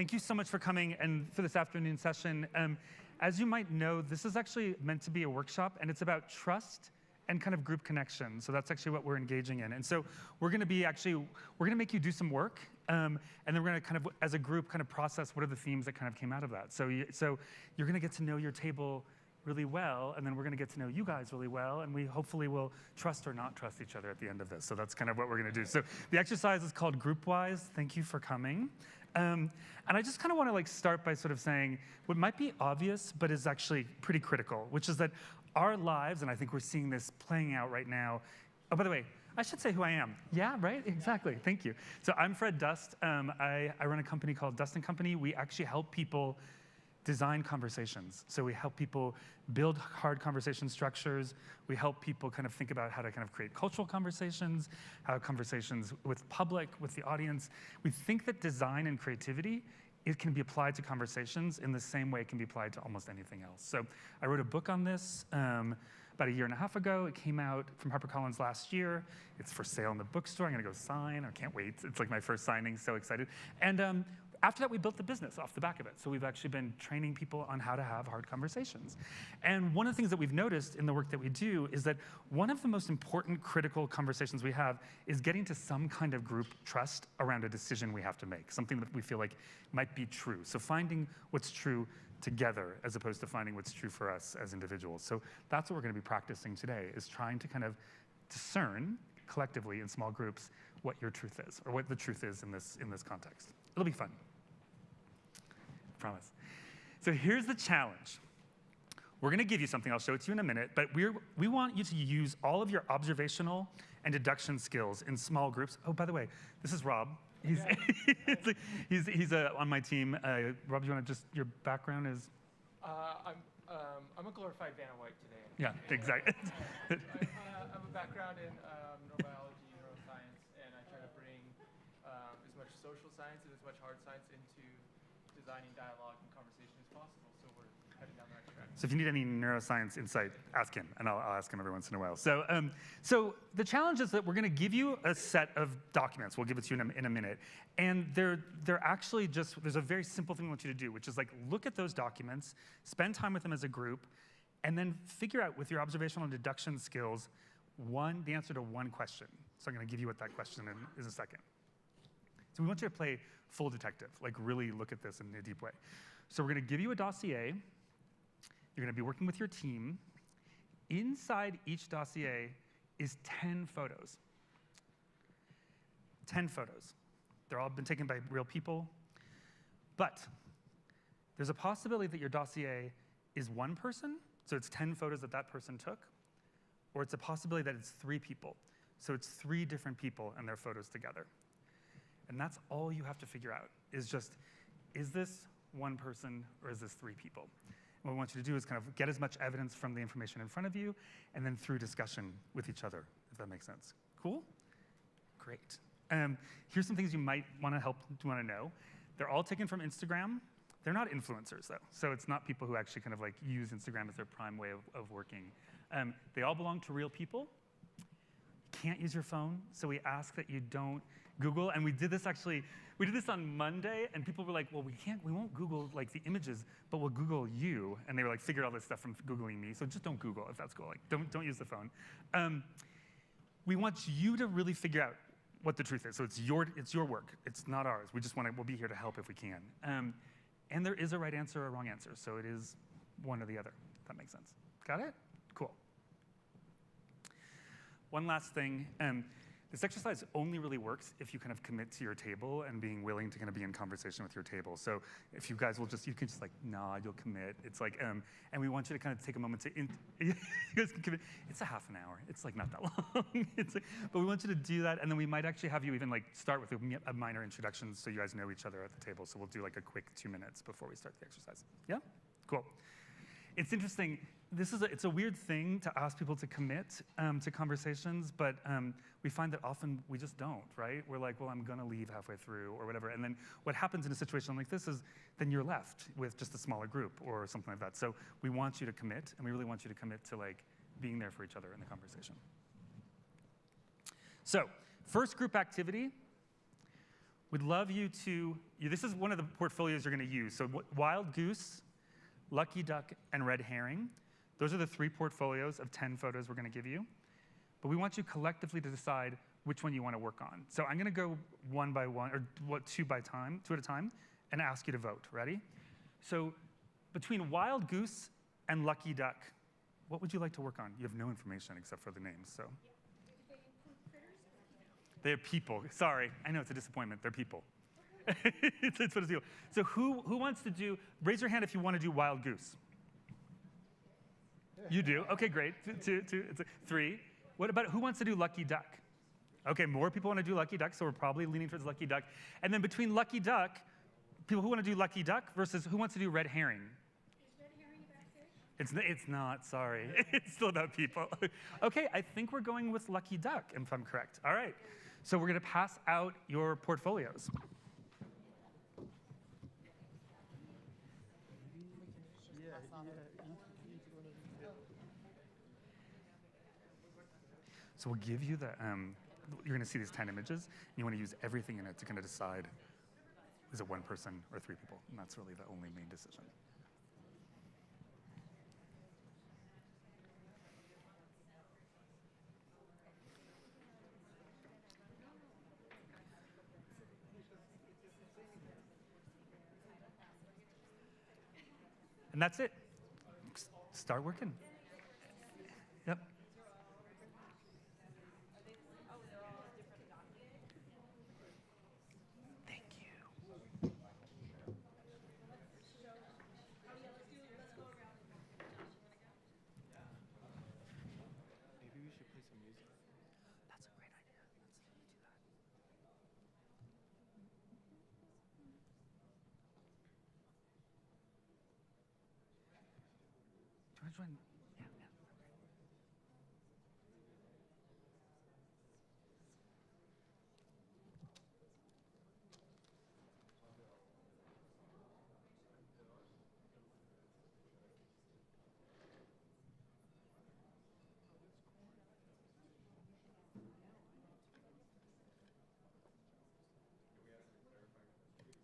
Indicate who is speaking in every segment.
Speaker 1: Thank you so much for coming and for this afternoon session. As you might know, this is actually meant to be a workshop, and it's about trust and kind of group connection. So that's actually what we're engaging in. And so we're going to make you do some work, and then we're going to kind of, as a group, kind of process what are the themes that kind of came out of that. So you're going to get to know your table really well, and then we're going to get to know you guys really well, and we hopefully will trust or not trust each other at the end of this. So that's kind of what we're going to do. So the exercise is called Groupwise. Thank you for coming. And I just kind of want to start by sort of saying what might be obvious, but is actually pretty critical, which is that our lives, and I think we're seeing this playing out right now. Oh, by the way, I should say who I am. Yeah, right? Exactly. Thank you. So I'm Fred Dust. I run a company called Dust & Company. We actually help people design conversations. So we help people build hard conversation structures. We help people kind of think about how to kind of create cultural conversations, how conversations with public, with the audience. We think that design and creativity, it can be applied to conversations in the same way it can be applied to almost anything else. So I wrote a book on this about a year and a half ago. It came out from HarperCollins last year. It's for sale in the bookstore. I'm going to go sign. I can't wait. It's like my first signing. So excited. And after that, we built the business off the back of it. So we've actually been training people on how to have hard conversations. And one of the things that we've noticed in the work that we do is that one of the most important critical conversations we have is getting to some kind of group trust around a decision we have to make, something that we feel like might be true. So finding what's true together as opposed to finding what's true for us as individuals. So that's what we're going to be practicing today, is trying to kind of discern collectively in small groups what your truth is, or what the truth is in this context. It'll be fun. Promise. So here's the challenge. We're going to give you something. I'll show it to you in a minute. But we want you to use all of your observational and deduction skills in small groups. Oh, by the way, this is Rob. He's on my team. Rob, do you want to just, your background is?
Speaker 2: I'm a glorified Vanna White today.
Speaker 1: Yeah, exactly.
Speaker 2: I have a background in neurobiology, neuroscience, and I try to bring as much social science and as much hard science into designing dialogue and conversation as possible, so we're heading down the right track.
Speaker 1: So if you need any neuroscience insight, ask him, and I'll ask him every once in a while. So the challenge is that we're going to give you a set of documents. We'll give it to you in a minute. And they're actually just, there's a very simple thing we want you to do, which is look at those documents, spend time with them as a group, and then figure out with your observational and deduction skills, the answer to one question. So I'm going to give you what that question is in a second. So we want you to play full detective, really look at this in a deep way. So we're going to give you a dossier. You're going to be working with your team. Inside each dossier is 10 photos. 10 photos. They're all been taken by real people. But there's a possibility that your dossier is one person, so it's 10 photos that person took, or it's a possibility that it's 3 people. So it's 3 different people and their photos together. And that's all you have to figure out, is just, is this one person or is this 3 people? And what we want you to do is kind of get as much evidence from the information in front of you, and then through discussion with each other, if that makes sense. Cool? Great. Here's some things you might want to know. They're all taken from Instagram. They're not influencers, though. So it's not people who actually kind of use Instagram as their prime way of working. They all belong to real people. You can't use your phone, so we ask that you don't Google. And we did this on Monday, and people were like, well, we won't Google the images, but we'll Google you. And they were figured all this stuff from Googling me, so just don't Google if that's cool. Don't use the phone. We want you to really figure out what the truth is. So it's your work. It's not ours. We'll be here to help if we can. And there is a right answer or a wrong answer, so it is one or the other, if that makes sense. Got it? Cool. One last thing. This exercise only really works if you kind of commit to your table and being willing to kind of be in conversation with your table. So if you guys you can just nod, you'll commit. It's and we want you to kind of take a moment to, you guys can commit. It's a half an hour. It's not that long. But we want you to do that, and then we might actually have you even start with a minor introduction so you guys know each other at the table. So we'll do a quick 2 minutes before we start the exercise. Yeah? Cool. It's interesting. It's a weird thing to ask people to commit to conversations, but we find that often we just don't, right? We're like, well, I'm going to leave halfway through or whatever. And then what happens in a situation like this is then you're left with just a smaller group or something like that. So we want you to commit, and we really want you to commit to being there for each other in the conversation. So first group activity, We'd love you to, this is one of the portfolios you're going to use. So wild goose, lucky duck, and red herring. Those are the 3 portfolios of 10 photos we're going to give you. But we want you collectively to decide which one you want to work on. So I'm going to go one by one, or two at a time, and ask you to vote. Ready? So between wild goose and lucky duck, what would you like to work on? You have no information except for the names, so. They're people. Sorry, I know it's a disappointment. They're people. it's what it's deal. So who wants to do, raise your hand if you want to do wild goose. You do? Okay, great. Two, 3. What about, who wants to do lucky duck? Okay, more people want to do lucky duck, so we're probably leaning towards lucky duck. And then between lucky duck, people who want to do lucky duck versus who wants to do red herring?
Speaker 3: Is red herring about fish?
Speaker 1: It's not, sorry. It's still about people. Okay, I think we're going with lucky duck, if I'm correct. All right, so we're going to pass out your portfolios. So we'll give you the, you're going to see these 10 images, and you want to use everything in it to kind of decide, is it 1 person or 3 people? And that's really the only main decision. And that's it. Start working. Yep. Thank you.
Speaker 2: Maybe we should play some music.
Speaker 1: That's a great idea. Let's do that. Do you want to join? Yeah.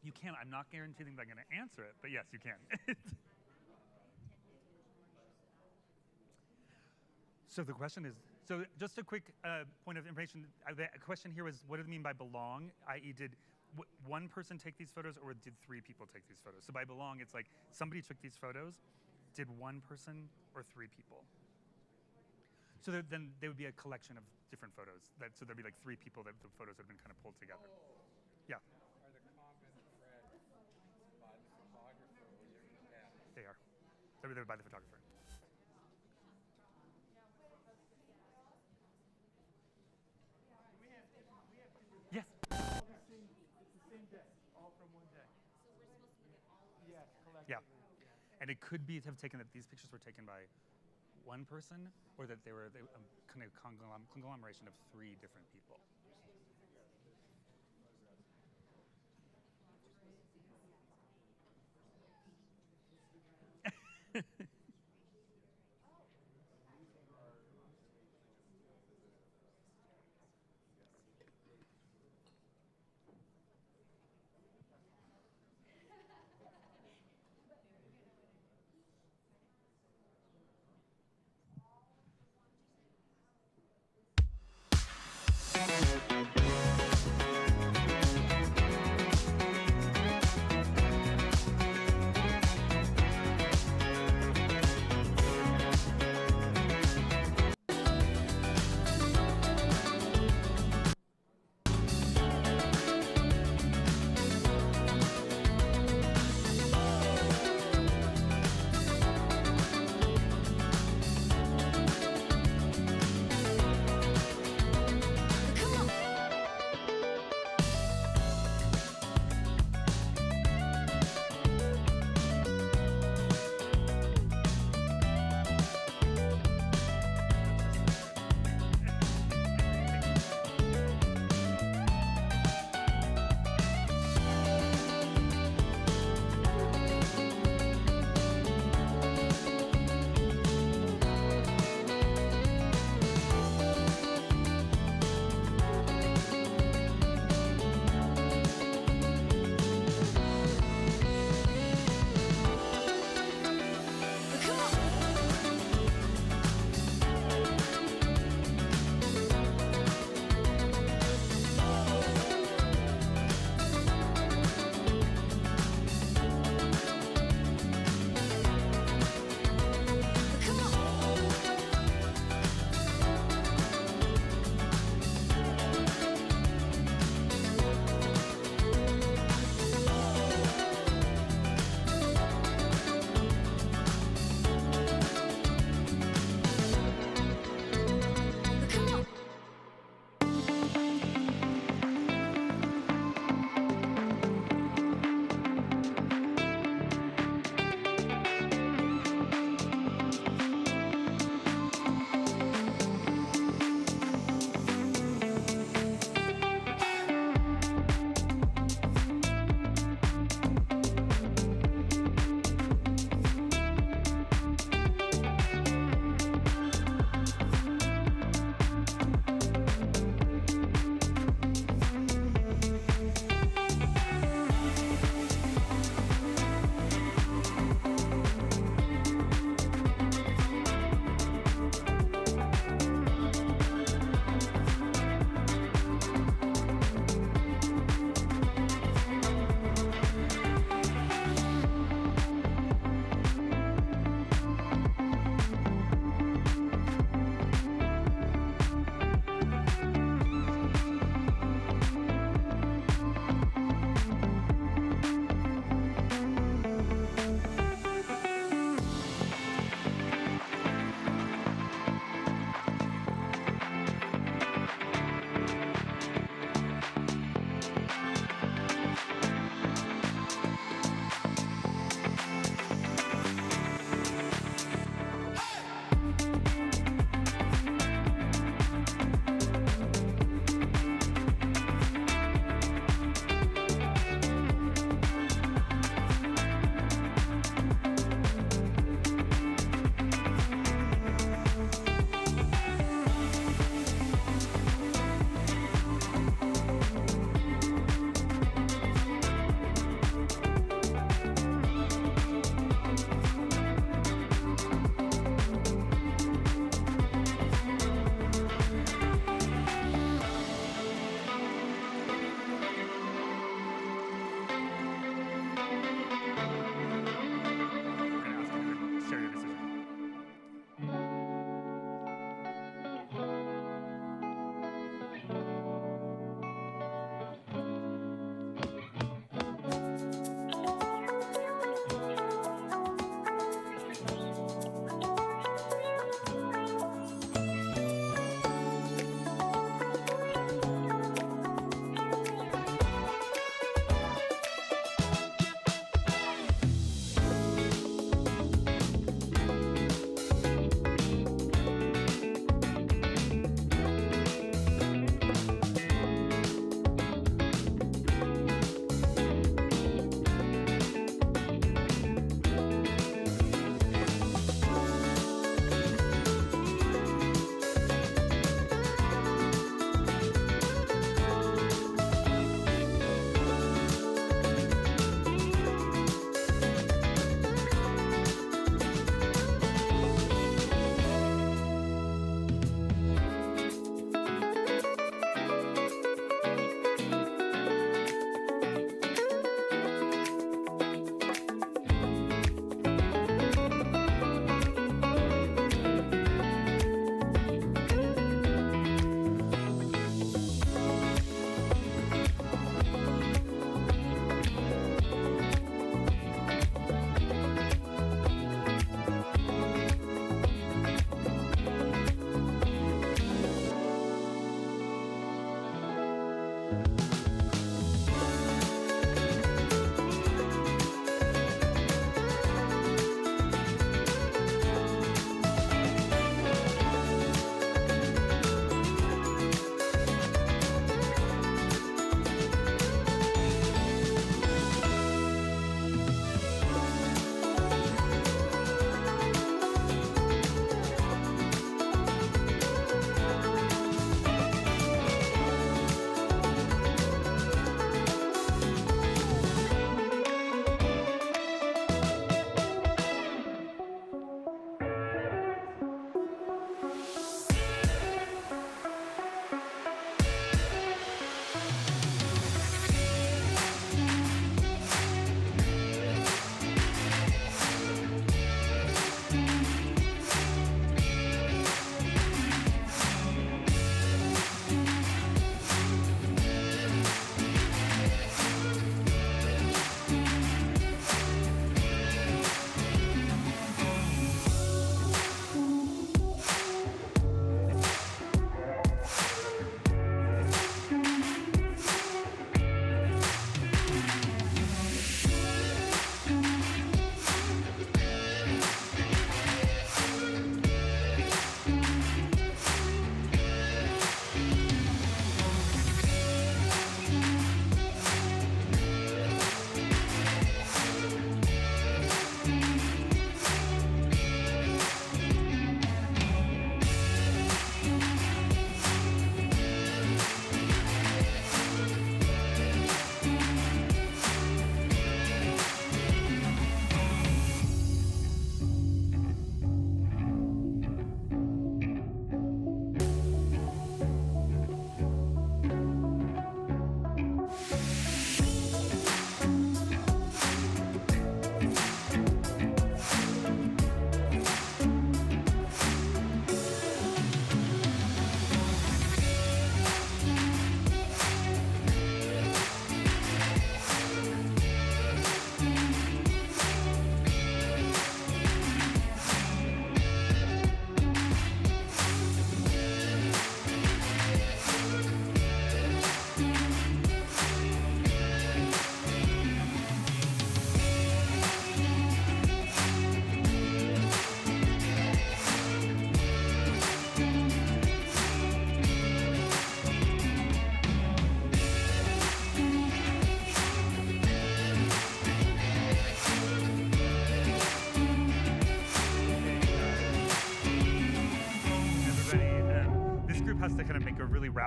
Speaker 1: You can. I'm not guaranteeing that I'm going to answer it, but yes, you can. So the question is, so just a quick point of information. The question here was, what do you mean by belong? I.e., did one person take these photos, or did 3 people take these photos? So by belong, it's like somebody took these photos. Did 1 person or 3 people? So then there would be a collection of different photos. So there'd be like 3 people that the photos have been kind of pulled together. Yeah.
Speaker 2: Are the comments read by the photographer or is it just that?
Speaker 1: They are. They're by the photographer. Yes.
Speaker 2: It's the same day, all from one day.
Speaker 3: So we're supposed to look at all of them.
Speaker 2: Yes, collectively.
Speaker 1: Yeah. And it could be to have taken that these pictures were taken by 1 person, or that they were kind of conglomeration of 3 different people.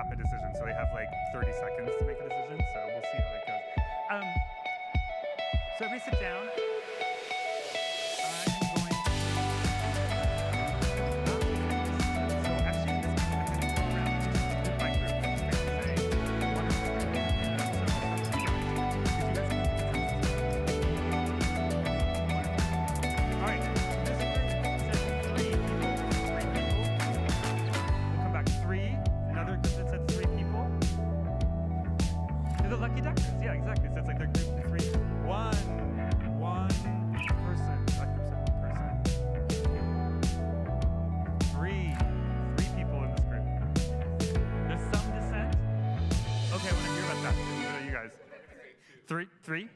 Speaker 1: rapid decision, so they have like 30 seconds to make a decision. So we'll see how it goes. So everybody sit down. Three?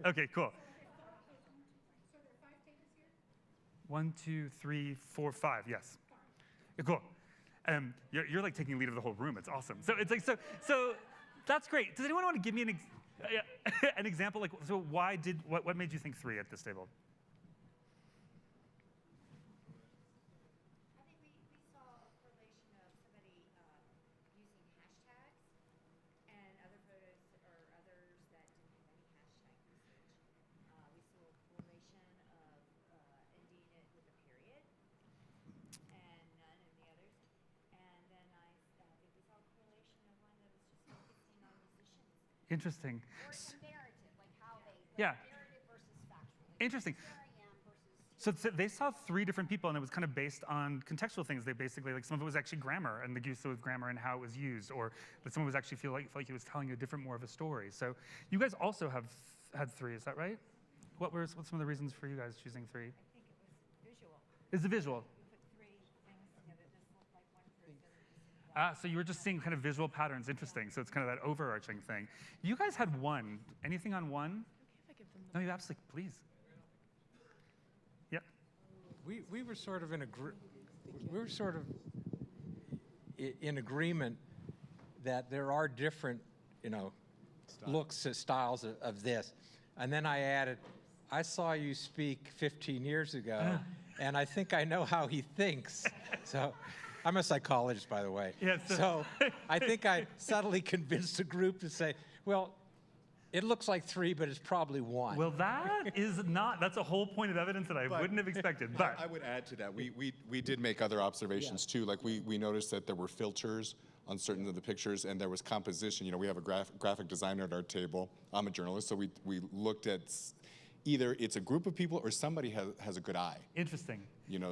Speaker 1: Okay, cool.
Speaker 3: So there are 5 tables here?
Speaker 1: 1, 2, 3, 4, 5. Yes. Yeah, cool. You're like taking lead of the whole room. It's awesome. So it's like so that's great. Does anyone want to give me an example? Like, so what made you think 3 at this table?
Speaker 3: I think we saw a correlation of somebody using hashtags and other photos or others that didn't have any hashtag usage. We saw a correlation of ending it with a period and none of the others. And then I think we saw a correlation of one that was just focusing on musicians.
Speaker 1: Interesting.
Speaker 3: Or a narrative, like how they,
Speaker 1: Yeah.
Speaker 3: narrative versus factual.
Speaker 1: Interesting.
Speaker 3: Here I am versus.
Speaker 1: So they saw 3 different people, and it was kind of based on contextual things. They basically, like, some of it was actually grammar and the use of grammar and how it was used, or that someone was actually felt like he was telling a different, more of a story. So you guys also have had 3, is that right? What's some of the reasons for you guys choosing 3?
Speaker 3: I think it was visual.
Speaker 1: Is the visual?
Speaker 3: We put 3 things together. This looked like one person.
Speaker 1: So you were just seeing kind of visual patterns. Interesting. So it's kind of that overarching thing. You guys had 1. Anything on 1?
Speaker 4: Okay, if I give them the
Speaker 1: No, you absolutely, please. Yep.
Speaker 5: We were sort of in agreement that there are different, looks, styles of this. And then I added, I saw you speak 15 years ago, and I think I know how he thinks. So I'm a psychologist, by the way.
Speaker 1: Yes.
Speaker 5: So I think I subtly convinced the group to say, well, it looks like 3, but it's probably 1.
Speaker 1: Well, that's a whole point of evidence that I wouldn't have expected. But
Speaker 6: I would add to that, we did make other observations too. Like we noticed that there were filters on certain of the pictures, and there was composition. We have a graphic designer at our table. I'm a journalist, so we looked at either it's a group of people or somebody has a good eye.
Speaker 1: Interesting.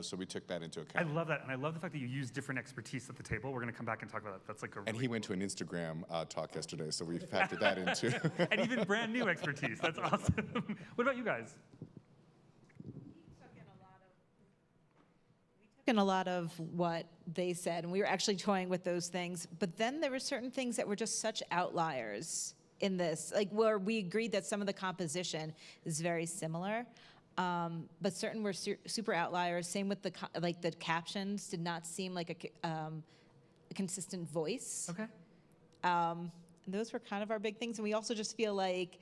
Speaker 6: So we took that into
Speaker 1: I
Speaker 6: account.
Speaker 1: love that, and I love the fact that you use different expertise at the table. We're going to come back and talk about that. That's like a
Speaker 6: And he went to an Instagram talk yesterday, so we factored that into.
Speaker 1: and even brand new expertise. That's awesome. What about you guys?
Speaker 7: In a lot of what they said, and we were actually toying with those things. But then there were certain things that were just such outliers in this, like where we agreed that some of the composition is very similar, but certain were super outliers. Same with the captions did not seem like a consistent voice.
Speaker 1: Okay.
Speaker 7: And those were kind of our big things, and we also just feel like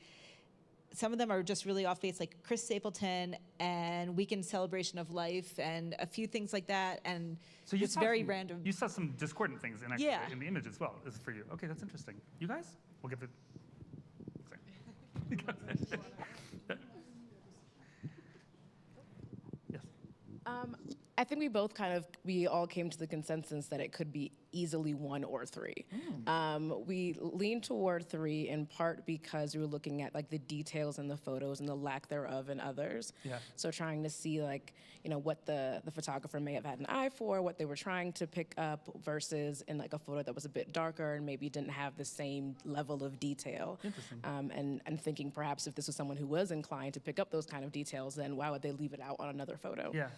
Speaker 7: some of them are just really off base, like Chris Stapleton and Weekend Celebration of Life and a few things like that, and
Speaker 1: So you
Speaker 7: it's
Speaker 1: saw
Speaker 7: very
Speaker 1: some,
Speaker 7: random.
Speaker 1: You saw some discordant things in
Speaker 7: Yeah.
Speaker 1: in the image as well. This is for you. Okay, that's interesting. You guys? We'll get the. Sorry. Yes.
Speaker 4: I think we all came to the consensus that it could be easily 1 or 3. We leaned toward 3 in part because we were looking at like the details in the photos and the lack thereof in others.
Speaker 1: Yeah.
Speaker 4: So trying to see what the photographer may have had an eye for, what they were trying to pick up versus in like a photo that was a bit darker and maybe didn't have the same level of detail.
Speaker 1: Interesting.
Speaker 4: And thinking perhaps if this was someone who was inclined to pick up those kind of details, then why would they leave it out on another photo?
Speaker 1: Yeah.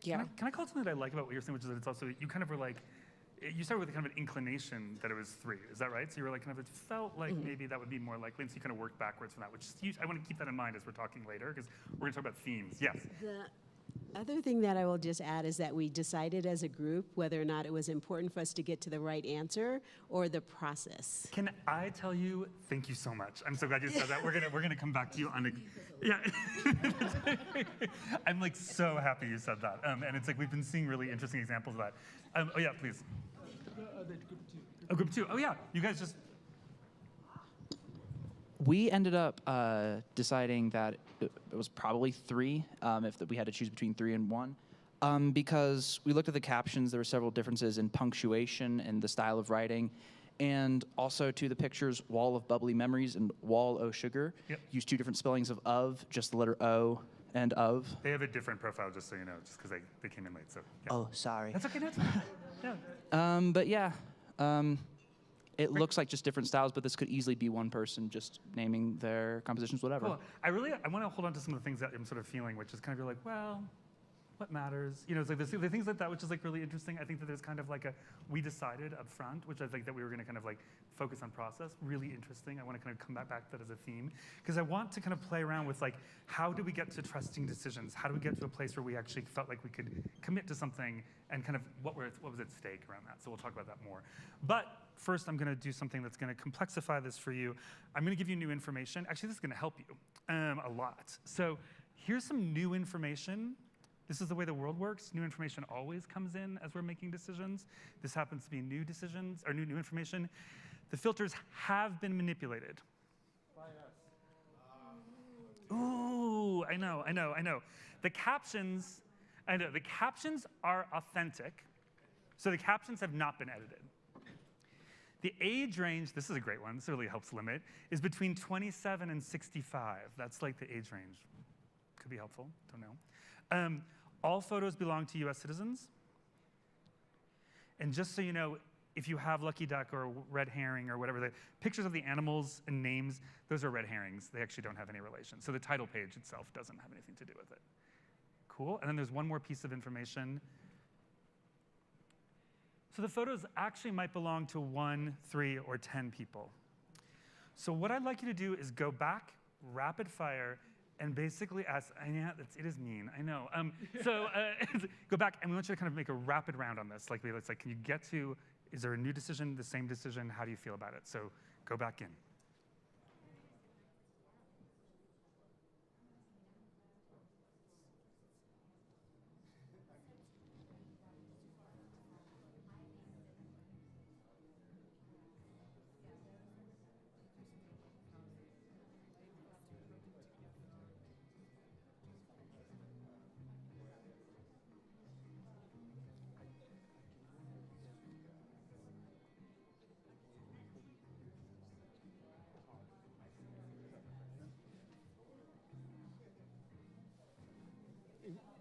Speaker 4: Yeah.
Speaker 1: Can I call it something that I like about what you're saying, which is that it's also, you kind of were like, you started with a kind of an inclination that it was 3. Is that right? So you were like, kind of, it felt like maybe that would be more likely, and so you kind of worked backwards from that, which I want to keep that in mind as we're talking later, because we're going to talk about themes. Yes.
Speaker 8: The other thing that I will just add is that we decided as a group whether or not it was important for us to get to the right answer or the process.
Speaker 1: Can I tell you, thank you so much. I'm so glad you said that. We're gonna come back to you on yeah. I'm like so happy you said that. And it's like we've been seeing really interesting examples of that. Oh yeah, please. Oh, group 2. Oh, yeah. You guys just.
Speaker 9: We ended up deciding that it was probably 3, if we had to choose between 3 and 1. Because we looked at the captions, there were several differences in punctuation and the style of writing. And also to the pictures, Wall of Bubbly Memories and Wall O Sugar.
Speaker 1: Yep.
Speaker 9: Use 2 different spellings of, just the letter O and of.
Speaker 1: They have a different profile, just so you know, just because they came in late. So, yeah.
Speaker 9: Oh, sorry.
Speaker 1: That's okay. That's okay. Yeah.
Speaker 9: But yeah, it looks like just different styles, but this could easily be one person just naming their compositions, whatever.
Speaker 1: Cool. I want to hold on to some of the things that I'm sort of feeling, which is kind of you're like, well, what matters? You know, it's like the things like that, which is like really interesting. I think that there's kind of like we decided up front, which I think that we were going to kind of like focus on process. Really interesting. I want to kind of come back to that as a theme because I want to kind of play around with like, how do we get to trusting decisions? How do we get to a place where we actually felt like we could commit to something and kind of what was at stake around that? So we'll talk about that more. But first, I'm going to do something that's going to complexify this for you. I'm going to give you new information. Actually, this is going to help you a lot. So here's some new information. This is the way the world works. New information always comes in as we're making decisions. This happens to be new decisions or new information. The filters have been manipulated.
Speaker 2: By us.
Speaker 1: Ooh, I know. The captions are authentic. So the captions have not been edited. The age range, this is a great one, this really helps limit, is between 27 and 65. That's like the age range. Could be helpful, don't know. All photos belong to US citizens. And just so you know, if you have Lucky Duck or Red Herring or whatever, the pictures of the animals and names, those are red herrings. They actually don't have any relation. So the title page itself doesn't have anything to do with it. Cool, and then there's one more piece of information. So the photos actually might belong to 1, 3, or 10 people. So what I'd like you to do is go back, rapid fire, and basically ask, yeah, it is mean, I know. Go back, and we want you to kind of make a rapid round on this. Like, it's like, can you get to, is there a new decision, the same decision? How do you feel about it? So go back in.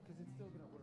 Speaker 2: Because it's still going to work.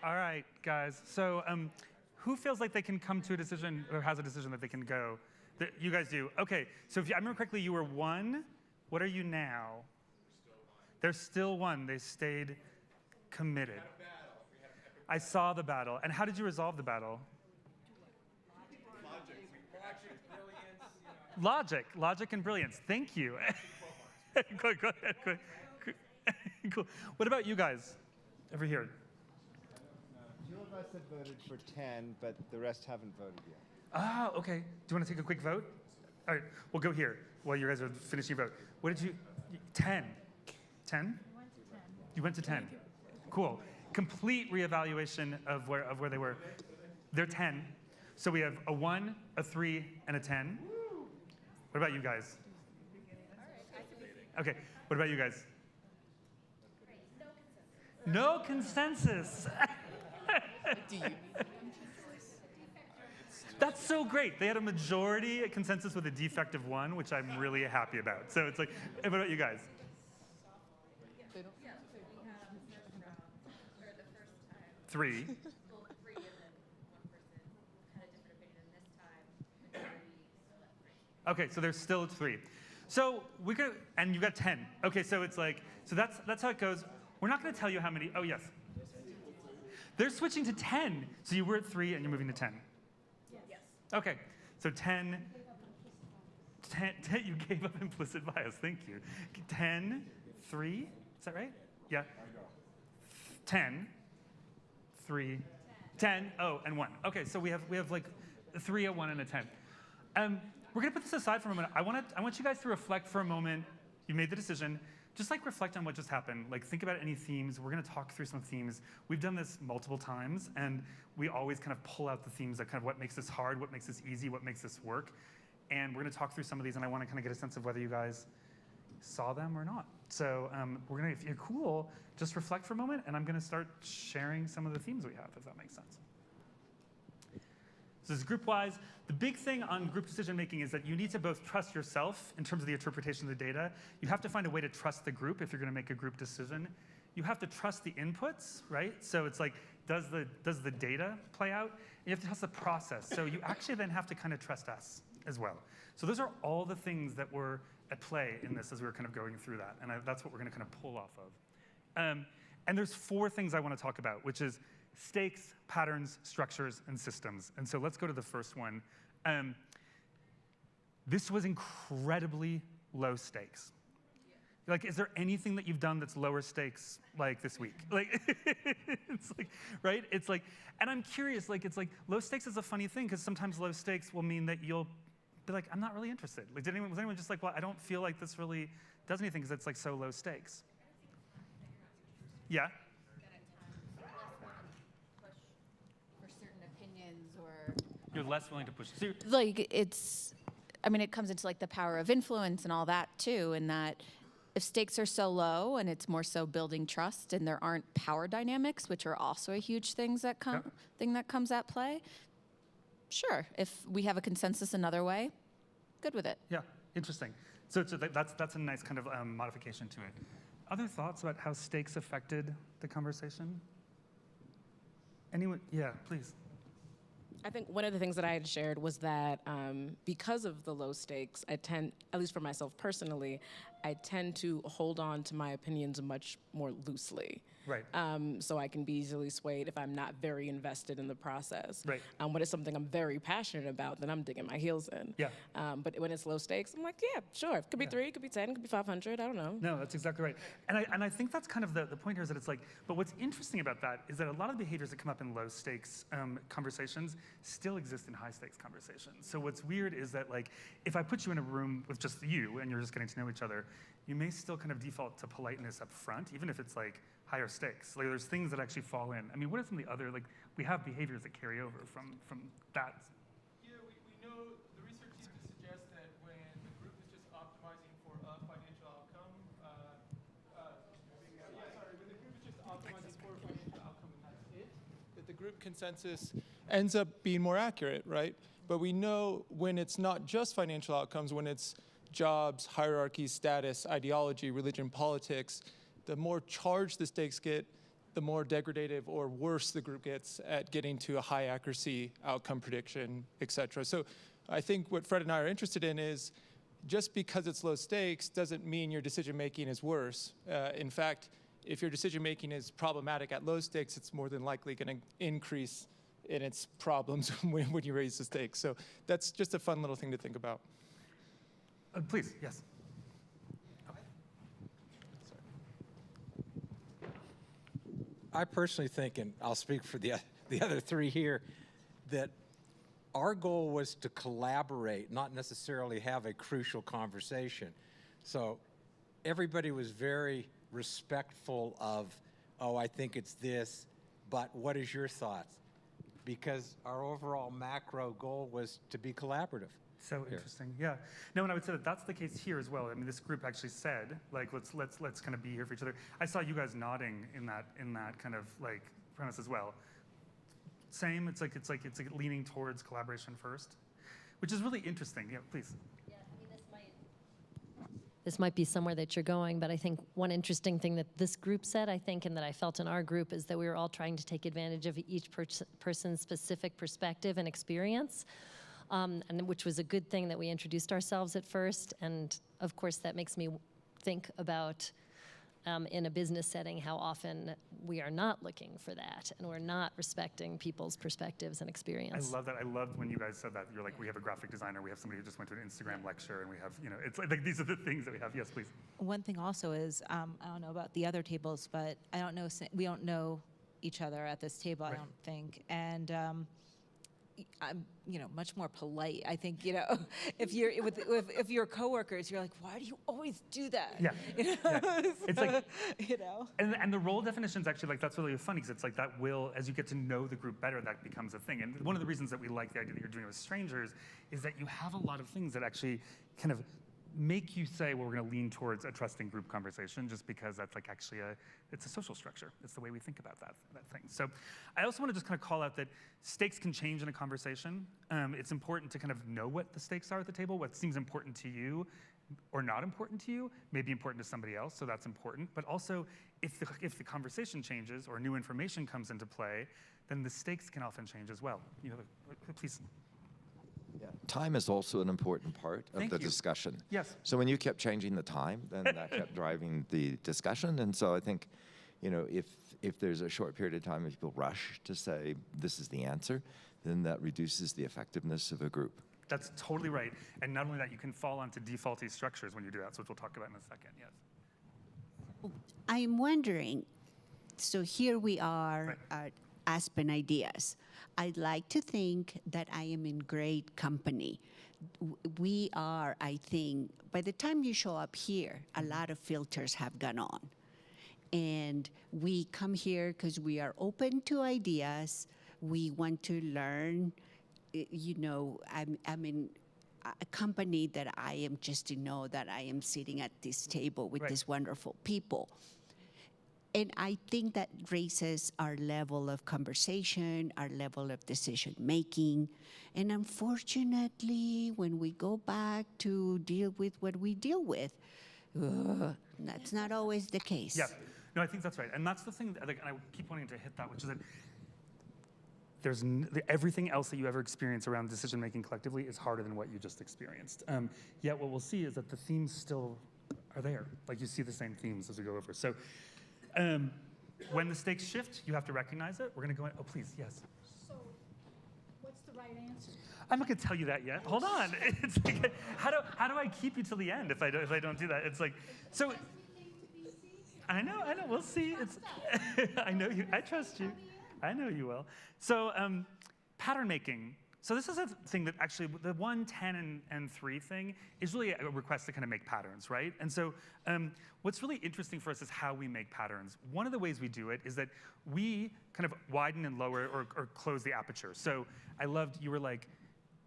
Speaker 1: All right, guys. So who feels like they can come to a decision or has a decision that they can go? You guys do. Okay, so if I remember correctly, you were 1. What are you now? They're still 1. They stayed committed. I saw the battle. And how did you resolve the battle? Logic and brilliance. Thank you. Go ahead. Cool. What about you guys over here?
Speaker 10: 2 of us have voted for 10, but the rest haven't voted yet.
Speaker 1: Ah, okay. Do you want to take a quick vote? All right, we'll go here while you guys are finishing your vote. What did you? 10. 10? You went to 10. Cool. Complete reevaluation of where they were. They're 10. So we have a 1, a 3, and a 10. What about you guys? Okay. What about you guys? No consensus. That's so great. They had a majority consensus with a defect of 1, which I'm really happy about. So it's like, what about you guys? Three. Okay, so there's still 3. So and you got 10. Okay, so it's like, so that's how it goes. We're not going to tell you how many. Oh yes. They're switching to 10. So you were at 3 and you're moving to 10. Yes. Okay, so 10. You gave up implicit bias. Thank you. 10, 3. Is that right? Yeah. 10, 3, 10. Oh, and 1. Okay, so we have like 3, a 1, and a 10. We're going to put this aside for a moment. I want you guys to reflect for a moment. You made the decision. Just like reflect on what just happened. Like think about any themes. We're going to talk through some themes. We've done this multiple times, and we always kind of pull out the themes that kind of what makes this hard, what makes this easy, what makes this work. And we're going to talk through some of these, and I want to kind of get a sense of whether you guys saw them or not. So we're going to, if you're cool, just reflect for a moment, and I'm going to start sharing some of the themes we have, if that makes sense. So this is group-wise. The big thing on group decision-making is that you need to both trust yourself in terms of the interpretation of the data. You have to find a way to trust the group if you're going to make a group decision. You have to trust the inputs, right? So it's like, does the data play out? And you have to trust the process. So you actually then have to kind of trust us as well. So those are all the things that were at play in this as we were kind of going through that. And that's what we're going to kind of pull off of. And there's 4 things I want to talk about, which is stakes, patterns, structures, and systems. And so let's go to the first one. This was incredibly low stakes. Like, is there anything that you've done that's lower stakes, like this week? Like, it's like, right? It's like, and I'm curious, like, it's like, low stakes is a funny thing, because sometimes low stakes will mean that you'll be like, I'm not really interested. Like, was anyone just like, well, I don't feel like this really does anything because it's like so low stakes? Yeah? You're less willing to push. So
Speaker 11: like it comes into like the power of influence and all that too, and that if stakes are so low and it's more so building trust and there aren't power dynamics, which are also a huge thing that comes at play. Sure, if we have a consensus another way, good with it.
Speaker 1: Yeah, interesting. So that's a nice kind of modification to it. Other thoughts about how stakes affected the conversation? Anyone? Yeah, please.
Speaker 4: I think one of the things that I had shared was that because of the low stakes, I tend, at least for myself personally, I tend to hold on to my opinions much more loosely.
Speaker 1: Right.
Speaker 4: So I can be easily swayed if I'm not very invested in the process.
Speaker 1: Right.
Speaker 4: When it's something I'm very passionate about, then I'm digging my heels in.
Speaker 1: Yeah.
Speaker 4: But when it's low stakes, I'm like, yeah, sure. It could be 3, it could be 10, it could be 500, I don't know.
Speaker 1: No, that's exactly right. And I think that's kind of the point here is that it's like, but what's interesting about that is that a lot of the behaviors that come up in low stakes conversations still exist in high stakes conversations. So what's weird is that like, if I put you in a room with just you and you're just getting to know each other, you may still kind of default to politeness up front, even if it's like higher stakes. Like there's things that actually fall in. I mean, what are some of the other, like, we have behaviors that carry over from that.
Speaker 2: Yeah, we know the research seems to suggest that when the group is just optimizing for a financial outcome, when the group is just optimizing for a financial outcome and that's it, that the group consensus ends up being more accurate, right? But we know when it's not just financial outcomes, when it's jobs, hierarchy, status, ideology, religion, politics, the more charged the stakes get, the more degradative or worse the group gets at getting to a high accuracy outcome prediction, et cetera. So I think what Fred and I are interested in is just because it's low stakes doesn't mean your decision making is worse. In fact, if your decision making is problematic at low stakes, it's more than likely going to increase in its problems when you raise the stakes. So that's just a fun little thing to think about.
Speaker 1: Please, yes.
Speaker 5: I personally think, and I'll speak for the other three here, that our goal was to collaborate, not necessarily have a crucial conversation. So everybody was very respectful of, oh, I think it's this, but what is your thoughts? Because our overall macro goal was to be collaborative.
Speaker 1: So interesting, yeah. No, and I would say that that's the case here as well. I mean, this group actually said, like, let's kind of be here for each other. I saw you guys nodding in that kind of like premise as well. Same. It's like leaning towards collaboration first, which is really interesting. Yeah, please.
Speaker 12: Yeah, I mean, this might be somewhere that you're going, but I think one interesting thing that this group said, I think, and that I felt in our group, is that we were all trying to take advantage of each person's specific perspective and experience. And which was a good thing that we introduced ourselves at first. And of course, that makes me think about in a business setting how often we are not looking for that and we're not respecting people's perspectives and experience.
Speaker 1: I love that. I loved when you guys said that. You're like, we have a graphic designer, we have somebody who just went to an Instagram lecture, and we have, you know, it's like these are the things that we have. Yes, please.
Speaker 7: One thing also is, I don't know about the other tables, but I don't know, we don't know each other at this table, right. I don't think. And I'm, you know, much more polite. I think, you know, if you're coworkers, you're like, why do you always do that?
Speaker 1: Yeah.
Speaker 7: You know?
Speaker 1: Yeah. It's like,
Speaker 7: you know.
Speaker 1: And the role definitions actually, like, that's really funny, because it's like that will, as you get to know the group better, that becomes a thing. And one of the reasons that we like the idea that you're doing it with strangers is that you have a lot of things that actually kind of make you say, well, we're going to lean towards a trusting group conversation, just because that's like actually it's a social structure. It's the way we think about that thing. So I also want to just kind of call out that stakes can change in a conversation. It's important to kind of know what the stakes are at the table, what seems important to you or not important to you, may be important to somebody else, so that's important. But also, if the conversation changes or new information comes into play, then the stakes can often change as well. You have please.
Speaker 13: Yeah. Time is also an important part of the discussion.
Speaker 1: Yes.
Speaker 13: So when you kept changing the time, then that kept driving the discussion. And so I think, you know, if there's a short period of time and people rush to say this is the answer, then that reduces the effectiveness of a group.
Speaker 1: That's totally right. And not only that, you can fall onto defaulty structures when you do that, so which we'll talk about in a second. Yes.
Speaker 14: I'm wondering, so here we are at Aspen Ideas. I'd like to think that I am in great company. We are, I think, by the time you show up here, a lot of filters have gone on. And we come here because we are open to ideas. We want to learn. You know, I'm in a company that I am just to know that I am sitting at this table with these wonderful people. And I think that raises our level of conversation, our level of decision making. And unfortunately, when we go back to deal with what we deal with, that's not always the case.
Speaker 1: Yeah, no, I think that's right. And that's the thing, and I keep wanting to hit that, which is that there's everything else that you ever experience around decision making collectively is harder than what you just experienced. Yet what we'll see is that the themes still are there. Like, you see the same themes as we go over. So. When the stakes shift, you have to recognize it. We're going to go in. Oh, please, yes.
Speaker 15: So, what's the right answer?
Speaker 1: I'm not going to tell you that yet. Hold on. It's like, how do I keep you till the end if I don't do that? It's like, so. I know. We'll see. It's. I know you. I trust you. I know you will. So, pattern making. So this is a thing that actually, the 1, 10, and 3 thing is really a request to kind of make patterns, right? And so what's really interesting for us is how we make patterns. One of the ways we do it is that we kind of widen and lower or close the aperture. So I loved, you were like,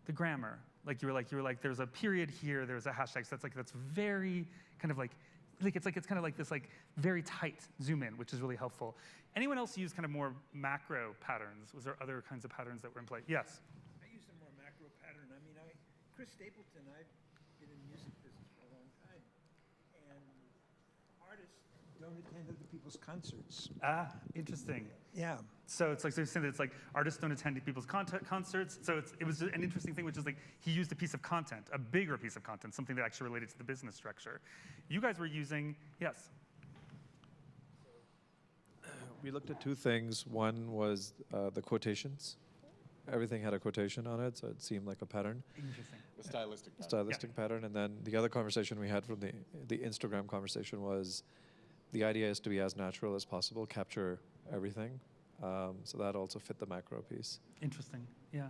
Speaker 1: the grammar. Like you were like, there's a period here, there's a hashtag. So that's very kind of like it's kind of like this like very tight zoom in, which is really helpful. Anyone else use kind of more macro patterns? Was there other kinds of patterns that were in play? Yes.
Speaker 16: Chris Stapleton, I've been in the music business for a long time, and artists don't attend other people's concerts.
Speaker 1: Ah, interesting.
Speaker 16: Yeah.
Speaker 1: So it's like, so you're saying that it's like artists don't attend people's concerts. So it was an interesting thing, which is like he used a piece of content, a bigger piece of content, something that actually related to the business structure. You guys were using, yes.
Speaker 17: We looked at two things. One was the quotations. Everything had a quotation on it, so it seemed like a pattern.
Speaker 1: Interesting.
Speaker 6: The stylistic pattern.
Speaker 17: Stylistic pattern. And then the other conversation we had from the Instagram conversation was the idea is to be as natural as possible, capture everything. So that also fit the macro piece.
Speaker 1: Interesting, yeah.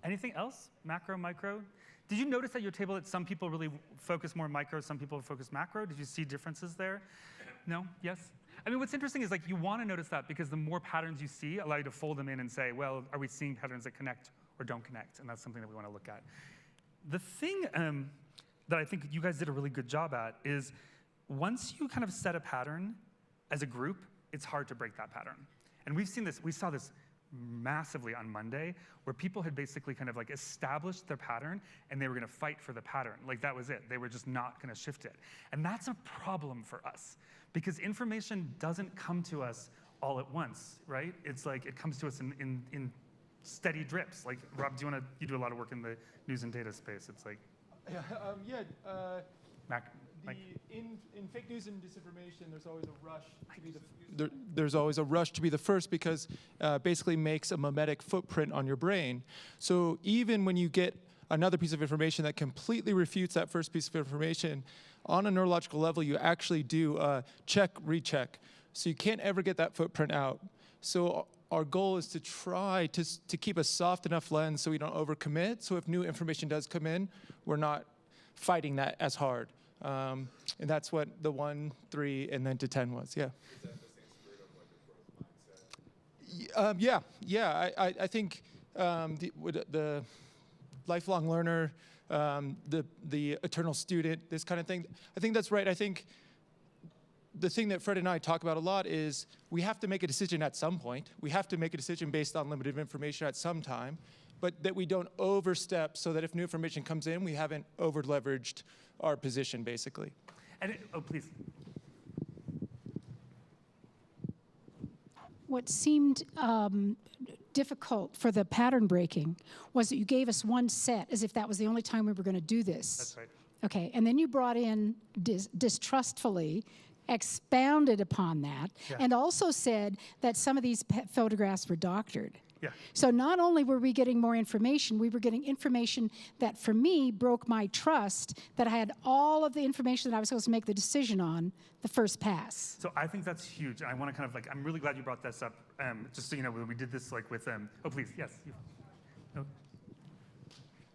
Speaker 1: Anything else? Macro, micro? Did you notice at your table that some people really focus more micro, some people focus macro? Did you see differences there? No? Yes? I mean, what's interesting is like you want to notice that because the more patterns you see allow you to fold them in and say, well, are we seeing patterns that connect or don't connect? And that's something that we want to look at. The thing that I think you guys did a really good job at is once you kind of set a pattern as a group, it's hard to break that pattern. And we've seen this, we saw this massively on Monday, where people had basically kind of like established their pattern and they were going to fight for the pattern. Like that was it. They were just not going to shift it. And that's a problem for us because information doesn't come to us all at once, right? It's like it comes to us in steady drips. Like, Rob, you do a lot of work in the news and data space. It's like,
Speaker 2: in fake news and disinformation, there's always a rush to be there's always a rush to be the first because basically makes a mimetic footprint on your brain. So even when you get another piece of information that completely refutes that first piece of information, on a neurological level, you actually do check, recheck. So you can't ever get that footprint out. So our goal is to try to keep a soft enough lens so we don't overcommit. So if new information does come in, we're not fighting that as hard. And that's what the 1, 3, and then to 10 was, yeah. Is that the same spirit of like a growth mindset? I think the lifelong learner, the eternal student, this kind of thing, I think that's right. I think the thing that Fred and I talk about a lot is we have to make a decision at some point. We have to make a decision based on limited information at some time, but that we don't overstep so that if new information comes in, we haven't over-leveraged our position, basically.
Speaker 1: And oh, please.
Speaker 15: What seemed difficult for the pattern breaking was that you gave us one set as if that was the only time we were going to do this.
Speaker 1: That's right.
Speaker 15: Okay, and then you brought in distrustfully, expounded upon that, and also said that some of these photographs were doctored.
Speaker 1: Yeah.
Speaker 15: So not only were we getting more information, we were getting information that for me broke my trust that I had all of the information that I was supposed to make the decision on the first pass.
Speaker 1: So I think that's huge. And I want to kind of like, I'm really glad you brought this up. Just so you know, we did this like with, oh please, yes. No.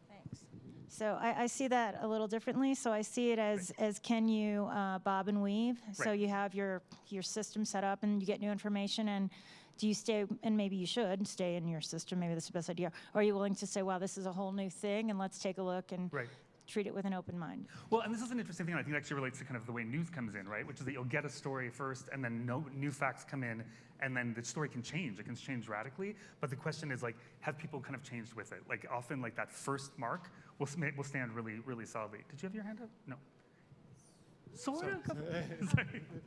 Speaker 18: Thanks. So I see that a little differently. So I see it as can you bob and weave? Right. So you have your system set up and you get new information, and do you stay, and maybe you should stay in your system, maybe that's the best idea, or are you willing to say, wow, this is a whole new thing and let's take a look and treat it with an open mind?
Speaker 1: Well, and this is an interesting thing, I think it actually relates to kind of the way news comes in, right? Which is that you'll get a story first and then new facts come in and then the story can change. It can change radically, but the question is like, have people kind of changed with it? Like often like that first mark will stand really, really solidly. Did you have your hand up? No. Sort of.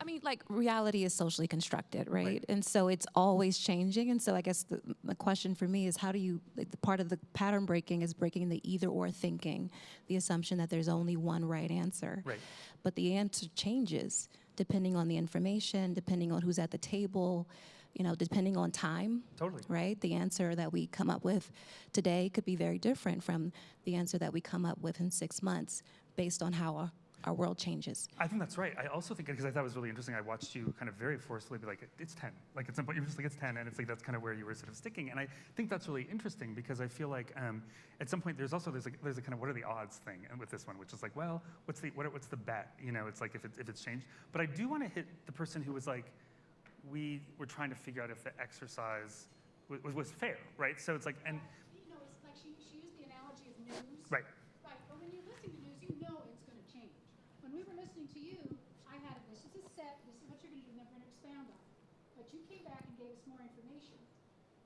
Speaker 11: I mean, like reality is socially constructed, right? And so it's always changing. And so I guess the question for me is how do you, like, the part of the pattern breaking is breaking the either or thinking, the assumption that there's only one right answer.
Speaker 1: Right.
Speaker 11: But the answer changes depending on the information, depending on who's at the table, you know, depending on time.
Speaker 1: Totally.
Speaker 11: Right? The answer that we come up with today could be very different from the answer that we come up with in 6 months based on how our world changes.
Speaker 1: I think that's right. I also think, because I thought it was really interesting, I watched you kind of very forcefully be like, it's 10. Like at some point, you're just like, it's 10, and it's like, that's kind of where you were sort of sticking. And I think that's really interesting because I feel like at some point, there's a kind of what are the odds thing with this one, which is like, well, what's the bet? You know, it's like if it's changed. But I do want to hit the person who was like, we were trying to figure out if the exercise was fair, right? So it's like, and
Speaker 15: you know, it's like she used the analogy of news.
Speaker 1: Right.
Speaker 15: Right, but when you're listening to news, you know it's going to change. When we were listening to you, I had this is a set, this is what you're going to do, and then we're going to expound on it. But you came back and gave us more information.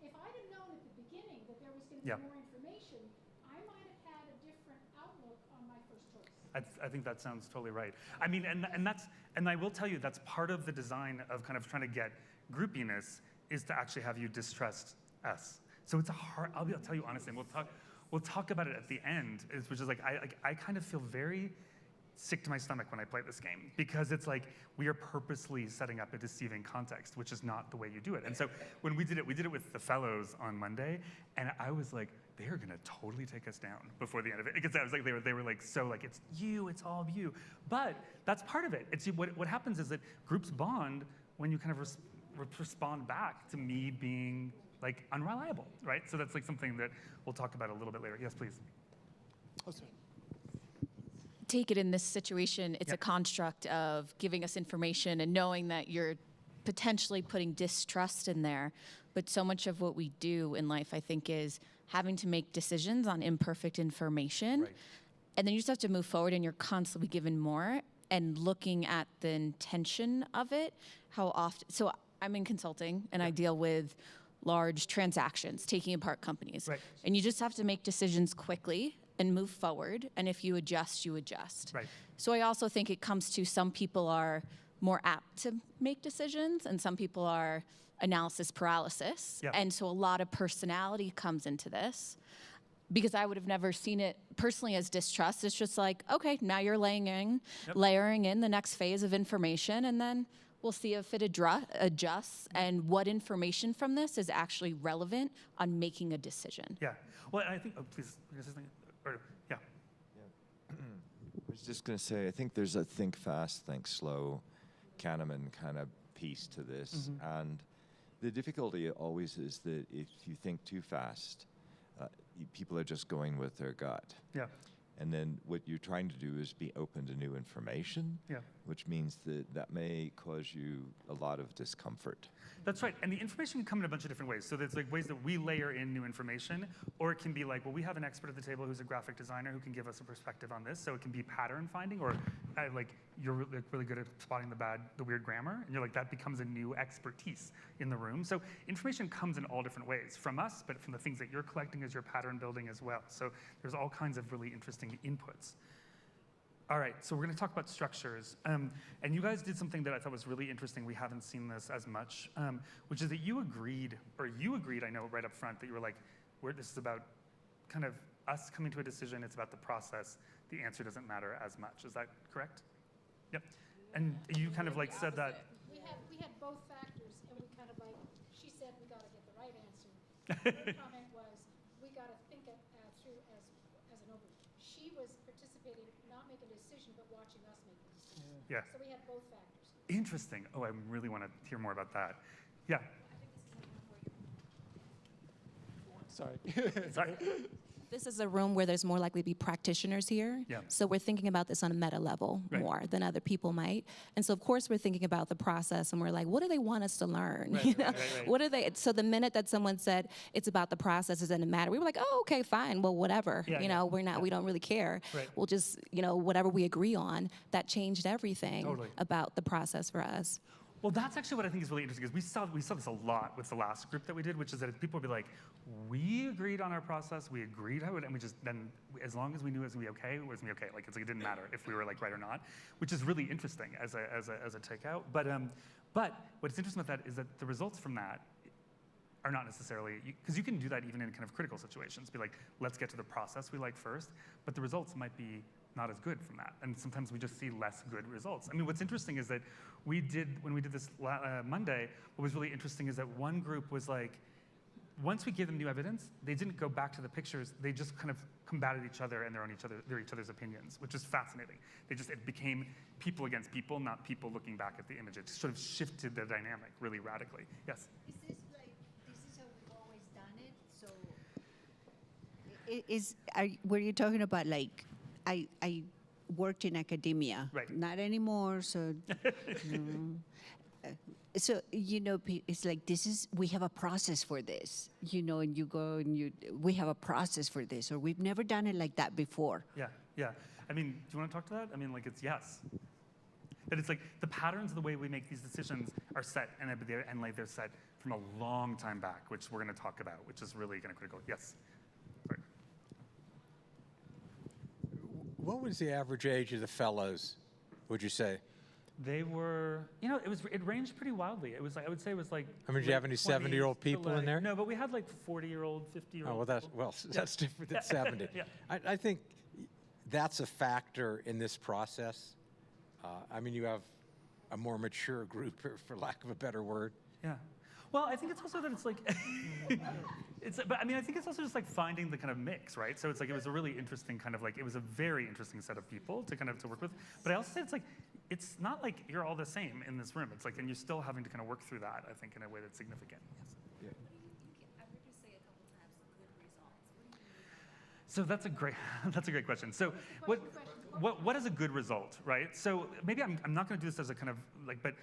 Speaker 15: If I'd have known at the beginning that there was going to be more information, I might have had a different outlook on my first choice.
Speaker 1: I think that sounds totally right. I mean, and I will tell you, that's part of the design of kind of trying to get groupiness is to actually have you distrust us. So it's a hard, I'll tell you honestly, and we'll talk about it at the end, which is like, I kind of feel very sick to my stomach when I play this game, because it's like we are purposely setting up a deceiving context, which is not the way you do it. And so when we did it with the fellows on Monday, and I was like, they are gonna totally take us down before the end of it. Because I was like, they were like, so like, it's you, it's all of you. But that's part of it. It's what happens is that groups bond when you kind of respond back to me being like unreliable, right? So that's like something that we'll talk about a little bit later. Yes, please.
Speaker 16: Oh, sorry.
Speaker 11: Take it in this situation, it's a construct of giving us information and knowing that you're potentially putting distrust in there. But so much of what we do in life, I think, is having to make decisions on imperfect information.
Speaker 1: Right.
Speaker 11: And then you just have to move forward, and you're constantly given more and looking at the intention of it. How often, so I'm in consulting and I deal with large transactions, taking apart companies.
Speaker 1: Right.
Speaker 11: And you just have to make decisions quickly and move forward. And if you adjust, you adjust.
Speaker 1: Right.
Speaker 11: So I also think it comes to some people are more apt to make decisions and some people are analysis paralysis.
Speaker 1: Yeah.
Speaker 11: And so a lot of personality comes into this, because I would have never seen it personally as distrust. It's just like, okay, now you're layering in the next phase of information, and then we'll see if it adjusts and what information from this is actually relevant on making a decision.
Speaker 1: Yeah. Well, I think, oh, please, or, yeah.
Speaker 13: I was just going to say, I think there's a think fast, think slow, Kahneman kind of piece to this. And the difficulty always is that if you think too fast, people are just going with their gut.
Speaker 1: Yeah.
Speaker 13: And then what you're trying to do is be open to new information, which means that that may cause you a lot of discomfort.
Speaker 1: That's right, and the information can come in a bunch of different ways. So there's like ways that we layer in new information, or it can be like, well, we have an expert at the table who's a graphic designer who can give us a perspective on this. So it can be pattern finding, or like you're really good at spotting the weird grammar, and you're like, that becomes a new expertise in the room. So information comes in all different ways from us, but from the things that you're collecting as your pattern building as well. So there's all kinds of really interesting inputs. All right, so we're going to talk about structures. And you guys did something that I thought was really interesting. We haven't seen this as much, which is that you agreed, I know, right up front, that you were like, this is about kind of us coming to a decision. It's about the process. The answer doesn't matter as much. Is that correct? Yep. And you kind of like said that.
Speaker 15: We had both factors, and we kind of like, she said we got to get the right answer. Her comment was, we got to think it through as an overview. She was participating, not making a decision, but watching us make a decision.
Speaker 1: Yeah.
Speaker 15: So we had both factors.
Speaker 1: Interesting. Oh, I really want to hear more about that. Yeah.
Speaker 2: Sorry.
Speaker 1: Sorry.
Speaker 19: This is a room where there's more likely to be practitioners here.
Speaker 1: Yeah.
Speaker 19: So we're thinking about this on a meta level more than other people might. And so of course we're thinking about the process and we're like, what do they want us to learn?
Speaker 1: Right,
Speaker 19: you know?
Speaker 1: right.
Speaker 19: What are they, so the minute that someone said it's about the process, it doesn't matter, we were like, oh, okay, fine, well, whatever.
Speaker 1: Yeah,
Speaker 19: you know, we don't really care.
Speaker 1: Right.
Speaker 19: We'll just, whatever we agree on, that changed everything
Speaker 1: Totally.
Speaker 19: about the process for us.
Speaker 1: Well, that's actually what I think is really interesting, because we saw this a lot with the last group that we did, which is that people would be like, we agreed on our process, we agreed how it, and we just then, as long as we knew it was gonna be okay, it was gonna be okay. Like, it's like it didn't matter if we were like right or not, which is really interesting as a takeout. But what's interesting about that is that the results from that are not necessarily, because you can do that even in kind of critical situations. Be like, let's get to the process we like first, but the results might be not as good from that. And sometimes we just see less good results. I mean, what's interesting is that when we did this Monday, what was really interesting is that one group was like, once we gave them new evidence, they didn't go back to the pictures, they just kind of combated each other and their each other's opinions, which is fascinating. It became people against people, not people looking back at the image. It sort of shifted the dynamic really radically. Yes?
Speaker 14: Is this how we've always done it? So were you talking about like, I worked in academia.
Speaker 1: Right.
Speaker 14: Not anymore, so. So, it's like, we have a process for this, and you go and we have a process for this, or we've never done it like that before.
Speaker 1: Yeah. I mean, do you want to talk to that? I mean, like, it's yes. That it's like the patterns of the way we make these decisions are set, and like they're set from a long time back, which we're going to talk about, which is really kind of critical. Yes. Sorry.
Speaker 5: What was the average age of the fellows, would you say?
Speaker 1: They were, it ranged pretty wildly. It was like, I would say it was like.
Speaker 5: I mean, do you have any 70-year-old people in there?
Speaker 1: No, but we had like 40-year-old, 50-year-old.
Speaker 5: Oh, that's different than 70.
Speaker 1: Yeah.
Speaker 5: I think that's a factor in this process. I mean, you have a more mature group, for lack of a better word.
Speaker 1: Yeah. Well, I think it's also that it's like, but I mean, I think it's also just like finding the kind of mix, right? So it's like, it was a really interesting kind of like, it was a very interesting set of people to work with. But I also say it's like, it's not like you're all the same in this room. It's like, and you're still having to kind of work through that, I think, in a way that's significant. Yes. So that's a great question. So what is a good result, right? So maybe I'm not going to do this as a kind of like, but